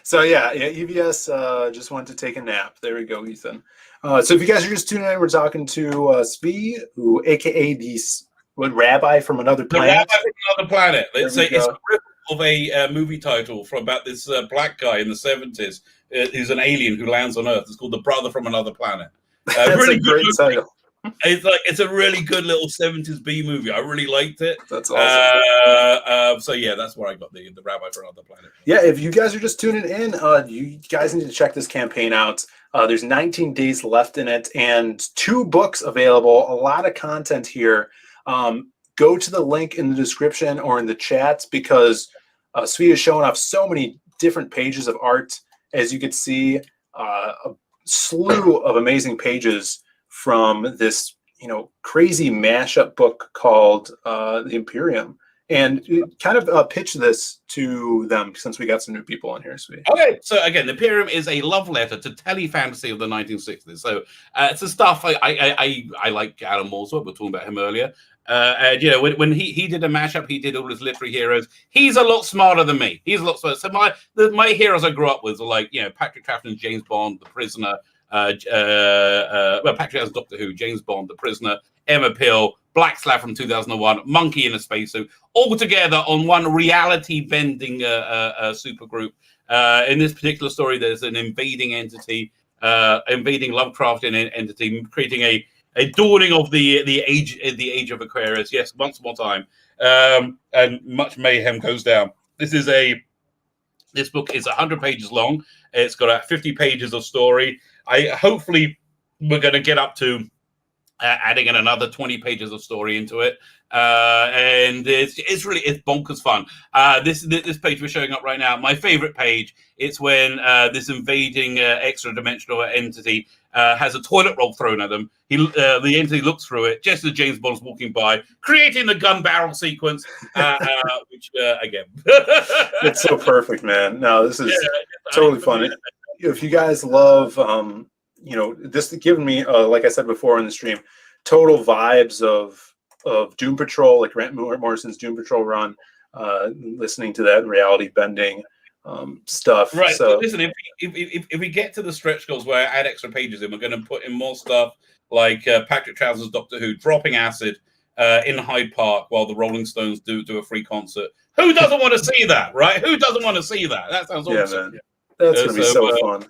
So EVS just wanted to take a nap. There we go, Ethan. So if you guys are just tuning in, we're talking to Svi, who, aka the Rabbi from Another Planet. The Rabbi from Another Planet. It's a rip of a movie title from about this black guy in the 70s who's an alien who lands on Earth. It's called The Brother from Another Planet. That's really a great title. It's a really good little 70s B movie. I really liked it. That's awesome. So that's where I got the Rabbi from Another Planet. Yeah, if you guys are just tuning in, you guys need to check this campaign out. There's 19 days left in it and 2 books available. A lot of content here. Go to the link in the description or in the chats because Svi is showing off so many different pages of art. As you can see, a slew of amazing pages from this, crazy mashup book called The Imperium. And kind of pitch this to them since we got some new people on here. Sweet. Okay, so again, The Imperium is a love letter to tele-fantasy of the 1960s. So it's the stuff I like. Alan Moore's work. We were talking about him earlier. And when he did a mashup, he did all his literary heroes. He's a lot smarter than me. He's a lot smarter. So my heroes I grew up with were like Patrick Troughton's James Bond, The Prisoner. Patrick has Doctor Who, James Bond, The Prisoner, Emma Peel, Black Slab from 2001, Monkey in a Spacesuit, all together on one reality-bending supergroup. In this particular story, there's an invading entity, invading Lovecraftian entity, creating a dawning of the age of Aquarius. Yes, once more time. and much mayhem goes down. This book is 100 pages long. It's got 50 pages of story. Hopefully we're going to get up to adding in another 20 pages of story into it. And it's bonkers fun. This page we're showing up right now, my favorite page, it's when this invading extra dimensional entity has a toilet roll thrown at them. The entity looks through it just as James Bond's walking by, creating the gun barrel sequence, which again, it's so perfect, man. No, this is totally funny. If you guys love, this giving me, like I said before in the stream, total vibes of Doom Patrol, like Grant Morrison's Doom Patrol run, listening to that reality bending stuff. Right. So listen, if we get to the stretch goals where I add extra pages in, we're going to put in more stuff like Patrick Trouser's Doctor Who dropping acid in Hyde Park while the Rolling Stones do a free concert. Who doesn't want to see that, right? Who doesn't want to see that? That sounds awesome. Man. That's going to be so fun.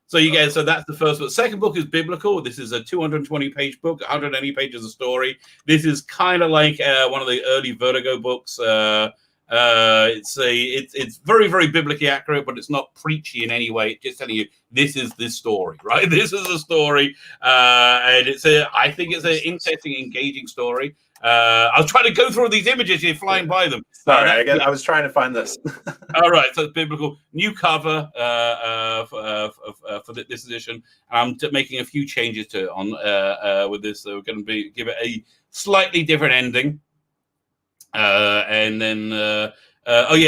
So so that's the first book. The second book is biblical. This is a 220-page book, 180 pages of story. This is kind of like one of the early Vertigo books. It's very, very biblically accurate, but it's not preachy in any way. It's just telling you this is this story, right? This is a story, and I think it's an interesting, engaging story. I was trying to go through these images. You're flying by them. Sorry, I was trying to find this. All right, so it's biblical. New cover for this edition. I'm making a few changes to it on with this. So we're going to give it a slightly different ending. And then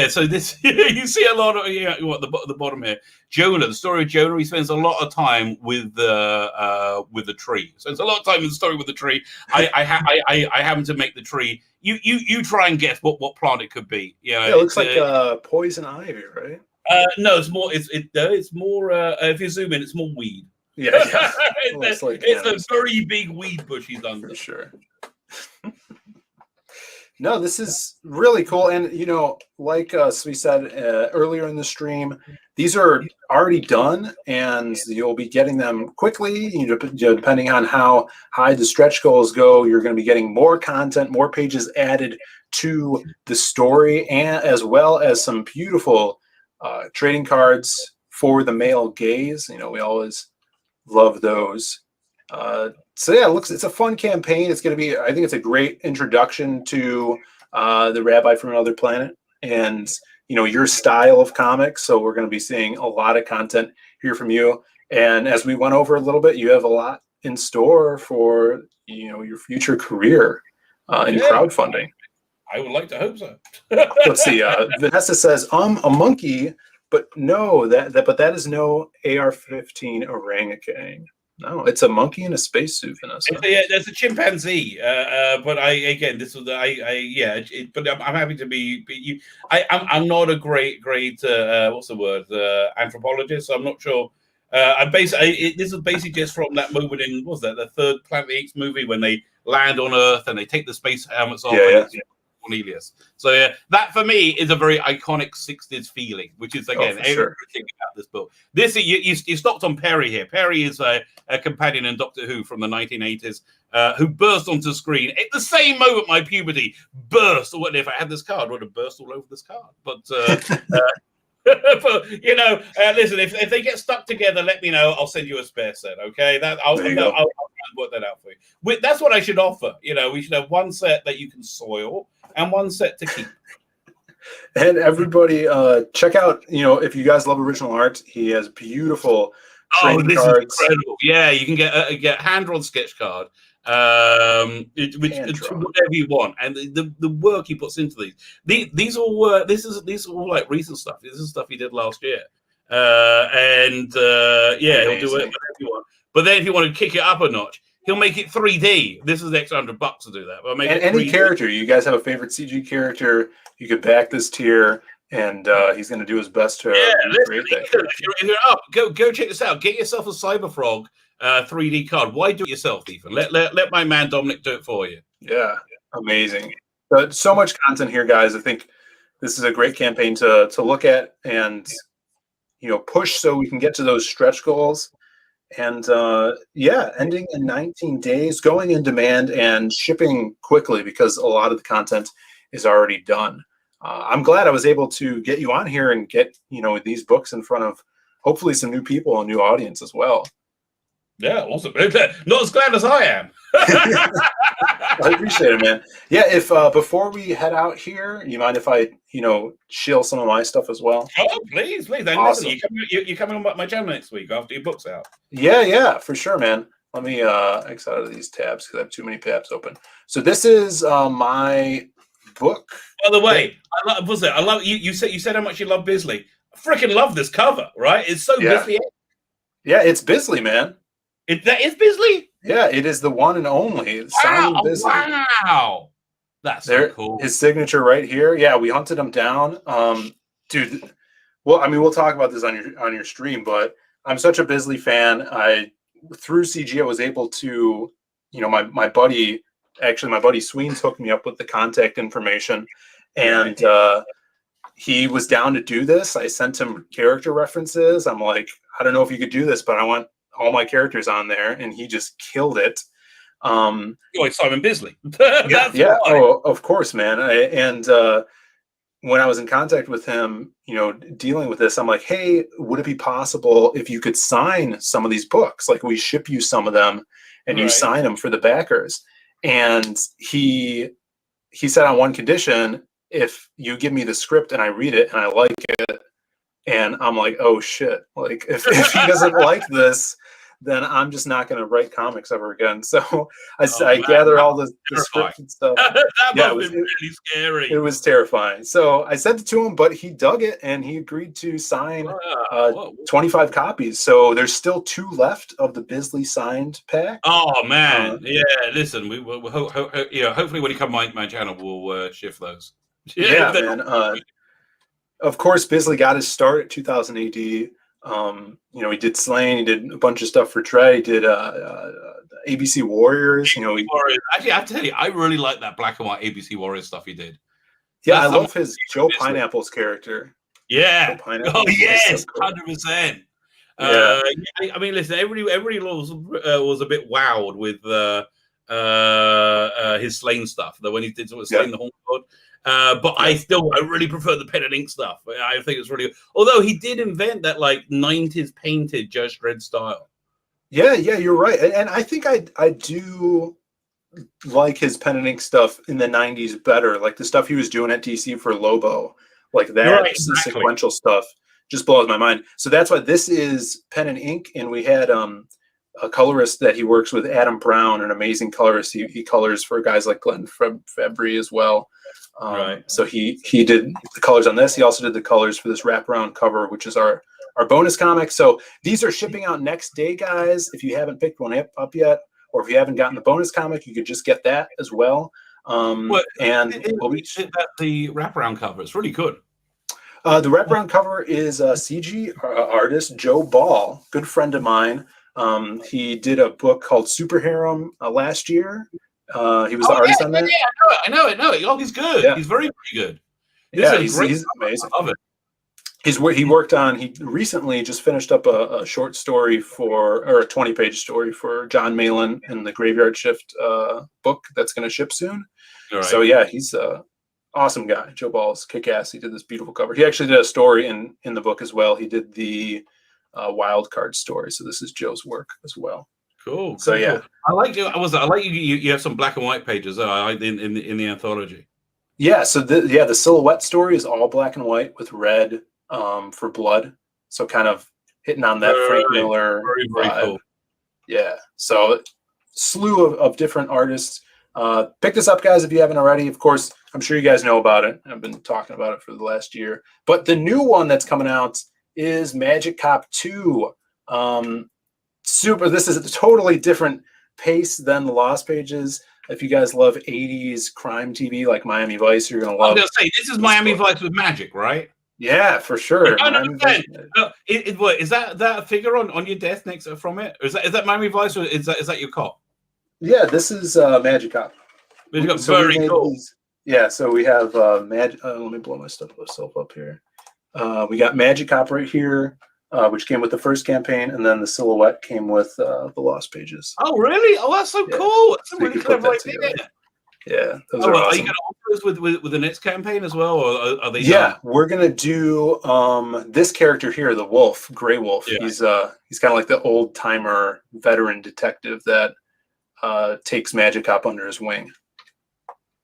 so this you see a lot of the bottom here. Jonah, the story of Jonah. He spends a lot of time with the tree. Spends a lot of time in the story with the tree. I happen to make the tree. You try and guess what plant it could be. It looks like poison ivy, right? No, it's more. It's more. If you zoom in, it's more weed. Yeah. It's a very big weed bush he's under. For sure. No, this is really cool. And, like we said earlier in the stream, these are already done and you'll be getting them quickly. Depending on how high the stretch goals go, you're going to be getting more content, more pages added to the story, and as well as some beautiful trading cards for the male gaze. We always love those. It's a fun campaign. It's going to be, I think it's a great introduction to the Rabbi from Another Planet and, your style of comics. So we're going to be seeing a lot of content here from you. And as we went over a little bit, you have a lot in store for, your future career in crowdfunding. I would like to hope so. Let's see. Vanessa says, a monkey, but no, that is no AR-15 orangutan. No, it's a monkey in a spacesuit, Vanessa. There's a chimpanzee. But but I'm happy to be. I'm not a great what's the word? Anthropologist. So I'm not sure. This is basically just from that moment in the third Planet of the Apes movie when they land on Earth and they take the space helmets off. Cornelius. So that for me is a very iconic 60s feeling, which is again everything about this book. This you stopped on Perry here. Perry is a companion in Doctor Who from the 1980s who burst onto screen at the same moment my puberty burst. Or what if I had this card? Would have burst all over this card. But listen, if they get stuck together, let me know. I'll send you a spare set. Okay, I'll work that out for you. That's what I should offer. We should have one set that you can soil and one set to keep. And everybody, check out. If you guys love original art, he has beautiful trading cards. Is incredible. Yeah, you can get hand-drawn sketch card. Whatever you want, and the work he puts into these all work. This is all like recent stuff. This is stuff he did last year, he'll do it whatever you want. But then if you want to kick it up a notch, he'll make it 3D. This is the extra $100 to do that. But any character you guys have a favorite CG character, you could back this tier. And he's going to do his best to create that. If you're up, go check this out. Get yourself a Cyberfrog 3D card. Why do it yourself, Ethan? Let my man Dominic do it for you. Yeah, amazing. But so much content here, guys. I think this is a great campaign to look at and push so we can get to those stretch goals. And ending in 19 days, going in demand and shipping quickly because a lot of the content is already done. I'm glad I was able to get you on here and get, these books in front of hopefully some new people and new audience as well. Yeah, awesome. Not as glad as I am. I appreciate it, man. Yeah, if before we head out here, you mind if I, shill some of my stuff as well? Oh, please. Then awesome. Listen, you're coming on my channel next week after your book's out. Yeah, for sure, man. Let me X out of these tabs because I have too many tabs open. So this is my book. By the way, I love you. You said how much you love Bisley. I freaking love this cover, right? It's so Bisley. Yeah, it's Bisley, man. That is Bisley? Yeah, it is the one and only Simon Bisley. Wow. That's so cool. His signature right here. Yeah, we hunted him down. Dude, well, I mean, we'll talk about this on your stream, but I'm such a Bisley fan. Through CG, I was able to, my buddy Sweens hooked me up with the contact information, and he was down to do this. I sent him character references. I'm like, I don't know if you could do this, but I want all my characters on there, and he just killed it. You're like Simon Bisley. yeah. Oh, of course, man. When I was in contact with him, dealing with this, I'm like, hey, would it be possible if you could sign some of these books? Like, we ship you some of them, and you sign them for the backers. And he said on one condition, if you give me the script and I read it and I like it, and I'm like, oh shit, like if he doesn't like this, then I'm just not going to write comics ever again. So I gather all the script and stuff. That was really scary. It was terrifying. So I sent it to him, but he dug it and he agreed to sign 25 copies. So there's still 2 left of the Bisley signed pack. Oh man, yeah. Listen, we will. Hopefully, when you come on my channel, we'll shift those. Yeah, man. Of course, Bisley got his start at 2000 AD. He did Slain. He did a bunch of stuff for Trey. He did ABC Warriors. Warriors. Actually, I tell you, I really like that black and white ABC Warriors stuff he did. Yeah, I love his Joe Pineapple's character. Yeah. Oh yes, 100%. Yeah. I mean, listen, everybody was a bit wowed with his Slain stuff. That when he did sort of Slain the Horn God. But I really prefer the pen and ink stuff. I think it's really good. Although he did invent that like 90s painted Judge Dredd style. Yeah, you're right. And I think I do like his pen and ink stuff in the 90s better. Like the stuff he was doing at DC for Lobo, like that the sequential stuff just blows my mind. So that's why this is pen and ink. And we had a colorist that he works with, Adam Brown, an amazing colorist. He colors for guys like Glenn Fabry as well. So he did the colors on this. He also did the colors for this wraparound cover, which is our bonus comic. So these are shipping out next day, guys. If you haven't picked one up yet, or if you haven't gotten the bonus comic, you could just get that as well. The wraparound cover, it's really good. The wraparound cover is CG artist Joe Ball, good friend of mine. He did a book called Super Harem last year. He was the artist on that. Yeah, I know it. Oh, he's good. Yeah. He's very good. He's amazing. I love it. He recently just finished up a short story or a 20-page story for John Malin in the Graveyard Shift book that's going to ship soon. So yeah, he's an awesome guy. Joe Ball's kick-ass. He did this beautiful cover. He actually did a story in the book as well. He did the wild card story. So this is Joe's work as well. Cool. So yeah, I like you. I like you. You have some black and white pages in the anthology. Yeah. So the silhouette story is all black and white with red for blood. So kind of hitting on that Frank Miller. Very cool. Yeah. So slew of different artists. Pick this up, guys, if you haven't already. Of course, I'm sure you guys know about it. I've been talking about it for the last year. But the new one that's coming out is Magic Cop 2. This is a totally different pace than the Lost Pages. If you guys love 80s crime TV like Miami Vice, you're gonna love. I'm gonna say this is Miami Vice with magic, right? Yeah, for sure. I don't understand. Is that figure on your desk next from it? Or is that Miami Vice, or is that your cop? Yeah, this is Magic Cop. Very cool. Yeah, so we have Magic. Let me blow myself up here. We got Magic Cop right here. Which came with the first campaign, and then the silhouette came with the Lost Pages. Oh, really? Oh, that's so cool. That's a really clever idea. Yeah, those Oh, are are you awesome. going to offer those with the next campaign as well, or are they Yeah, done? we're gonna do this character here, the Wolf, Gray Wolf. Yeah. He's kind of like the old timer veteran detective that takes Magic Cop under his wing.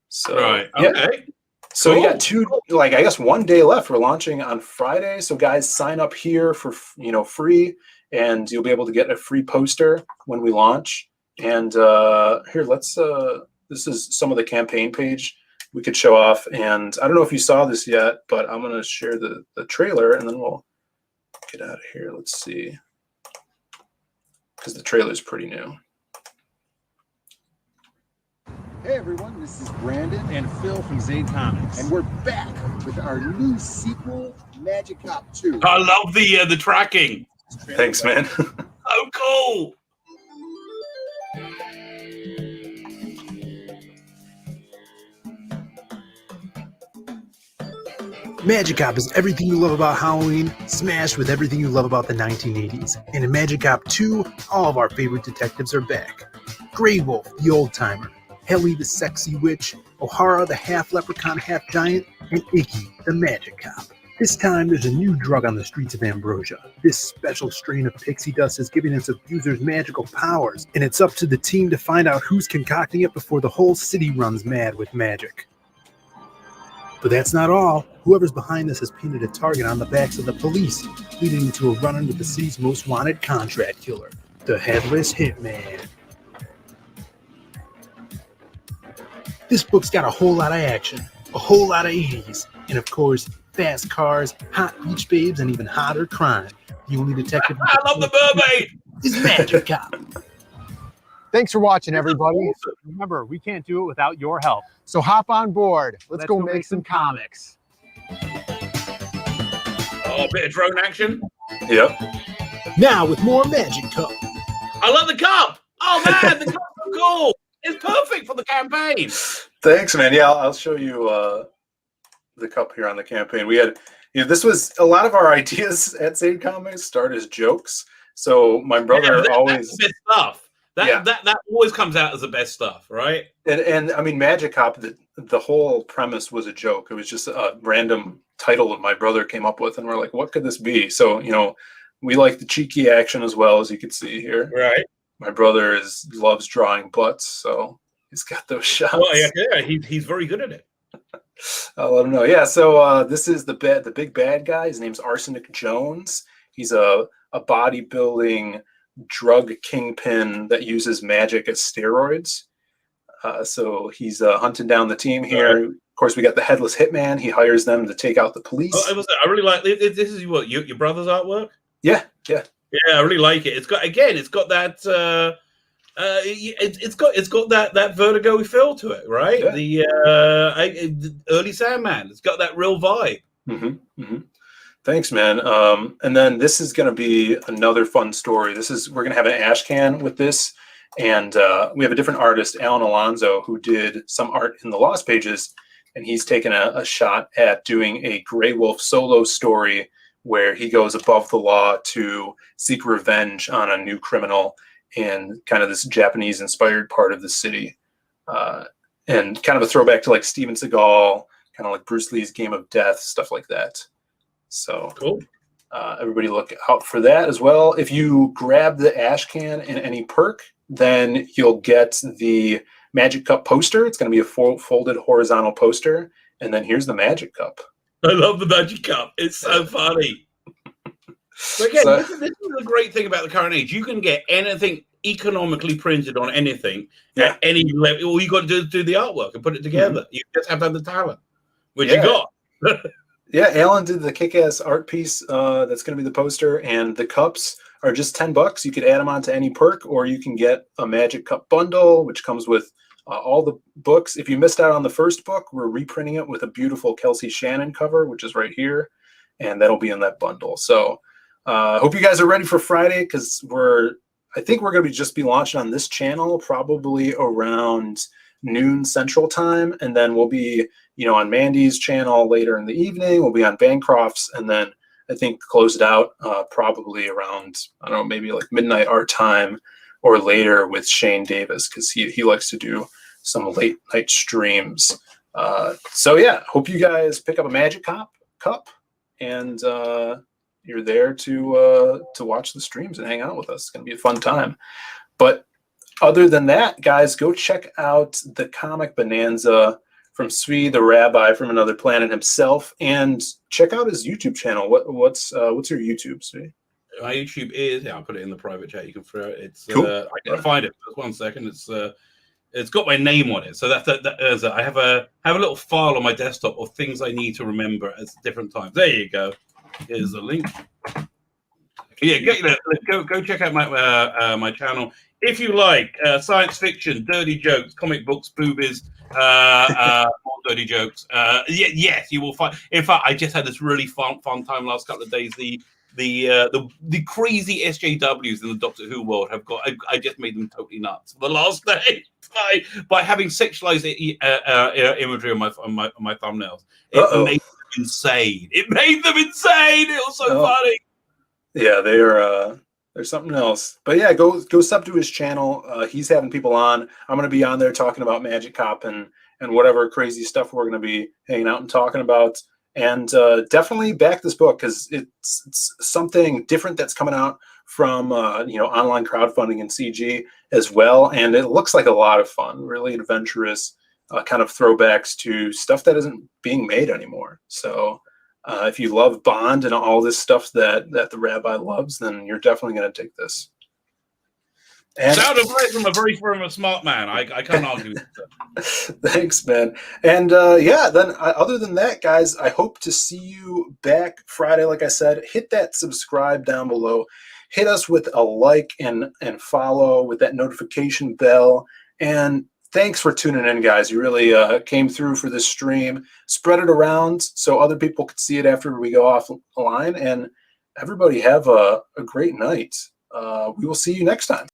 So Right. yeah. Okay. So you got Cool. I guess 1 day left. We're launching on Friday. So guys, sign up here for free, and you'll be able to get a free poster when we launch. And here, let's this is some of the campaign page we could show off. And I don't know if you saw this yet, but I'm gonna share the trailer, and then we'll get out of here. Let's see, because the trailer is pretty new. Hey everyone, this is Brandon and Phil from Zade Comics, and we're back with our new sequel, Magic Cop 2. I love the tracking. Thanks, man. Oh, cool. Magic Cop is everything you love about Halloween, smashed with everything you love about the 1980s. And in Magic Cop 2, all of our favorite detectives are back. Grey Wolf, the old-timer, Helly, the sexy witch, O'Hara, the half-leprechaun, half-giant, and Icky, the Magic Cop. This time, there's a new drug on the streets of Ambrosia. This special strain of pixie dust is giving its abusers magical powers, and it's up to the team to find out who's concocting it before the whole city runs mad with magic. But that's not all. Whoever's behind this has painted a target on the backs of the police, leading into a run-in with the city's most wanted contract killer, the Headless Hitman. This book's got a whole lot of action, a whole lot of 80s, and of course, fast cars, hot beach babes, and even hotter crime. The only detective I love the mermaid. is Magic Cop. Thanks for watching, everybody. remember, we can't do it without your help. So hop on board. Let's go make some comics. Oh, a bit of drone action. Yep. Now with more Magic Cop. I love the cup. Oh man, the cup's so cool. It's perfect for the campaign. Thanks, man. Yeah, I'll show you the cup here on the campaign. We had, this was a lot of our ideas at Zade Comics start as jokes. So my brother always that's the best stuff. That always comes out as the best stuff, right? And I mean, Magic Cop, the whole premise was a joke. It was just a random title that my brother came up with, and we're like, what could this be? So we like the cheeky action as well, as you can see here. Right. My brother loves drawing butts, so he's got those shots. Well, yeah, he's very good at it. I'll let him know. Yeah, so this is the big bad guy. His name's Arsenic Jones. He's a bodybuilding drug kingpin that uses magic as steroids. So he's hunting down the team here. Right. Of course, we got the Headless Hitman. He hires them to take out the police. Oh, I really like this. This is what your brother's artwork. Yeah. I really like it. It's got that. It's got that Vertigo feel to it, right? Yeah. The early Sandman. It's got that real vibe. Mm-hmm. Mm-hmm. Thanks, man. And then this is going to be another fun story. We're going to have an ash can with this, and we have a different artist, Alan Alonso, who did some art in the Lost Pages, and he's taken a shot at doing a Grey Wolf solo story where he goes above the law to seek revenge on a new criminal in kind of this Japanese-inspired part of the city, and kind of a throwback to like Steven Seagal, kind of like Bruce Lee's Game of Death, stuff like that. So cool. Everybody look out for that as well. If you grab the ash can in any perk, then you'll get the Magic Cup poster. It's going to be a folded horizontal poster. And then here's the Magic Cup. I love the Magic Cup. It's so funny. But again, this is the great thing about the current age. You can get anything economically printed on anything at any level. All you got to do is do the artwork and put it together. Mm-hmm. You just have to have the talent, which you got. Yeah, Alan did the kick-ass art piece that's going to be the poster, and the cups are just $10. You could add them onto any perk, or you can get a Magic Cup bundle, which comes with all the books. If you missed out on the first book, we're reprinting it with a beautiful Kelsey Shannon cover, which is right here, and that'll be in that bundle. So hope you guys are ready for Friday, because I think we're going to just be launching on this channel probably around noon Central Time, and then we'll be on Mandy's channel later in the evening. We'll be on Bancroft's, and then I think close it out probably around, I don't know, maybe like midnight our time or later with Shane Davis, because he likes to do some late night streams. So yeah, hope you guys pick up a Magic Cup and you're there to watch the streams and hang out with us. It's going to be a fun time. But other than that, guys, go check out the Comic Bonanza from Svi, the Rabbi from Another Planet himself, and check out his YouTube channel. What's your YouTube, Svi? My YouTube is, I'll put it in the private chat. You can throw it. It's cool. I gotta find it. Just 1 second. It's got my name on it. So I have a little file on my desktop of things I need to remember at different times. There you go. Here's the link. Yeah, go check out my channel if you like science fiction, dirty jokes, comic books, boobies, more dirty jokes. Yes, you will find. In fact, I just had this really fun time last couple of days. The crazy SJWs in the Doctor Who world have got. I just made them totally nuts for the last day by having sexualized imagery on my thumbnails. It made them insane. It was so funny. Yeah, they're something else. But yeah, go sub to his channel. He's having people on. I'm going to be on there talking about Magic Cop and whatever crazy stuff we're going to be hanging out and talking about. And definitely back this book because it's something different that's coming out from online crowdfunding and CG as well. And it looks like a lot of fun, really adventurous kind of throwbacks to stuff that isn't being made anymore. So if you love Bond and all this stuff that the Rabbi loves, then you're definitely going to take this. And sound advice from a smart man. I can't argue with that. Thanks, man. And other than that, guys, I hope to see you back Friday. Like I said, hit that subscribe down below. Hit us with a like and follow with that notification bell. And thanks for tuning in, guys. You really came through for this stream. Spread it around so other people could see it after we go offline. And everybody have a great night. We will see you next time.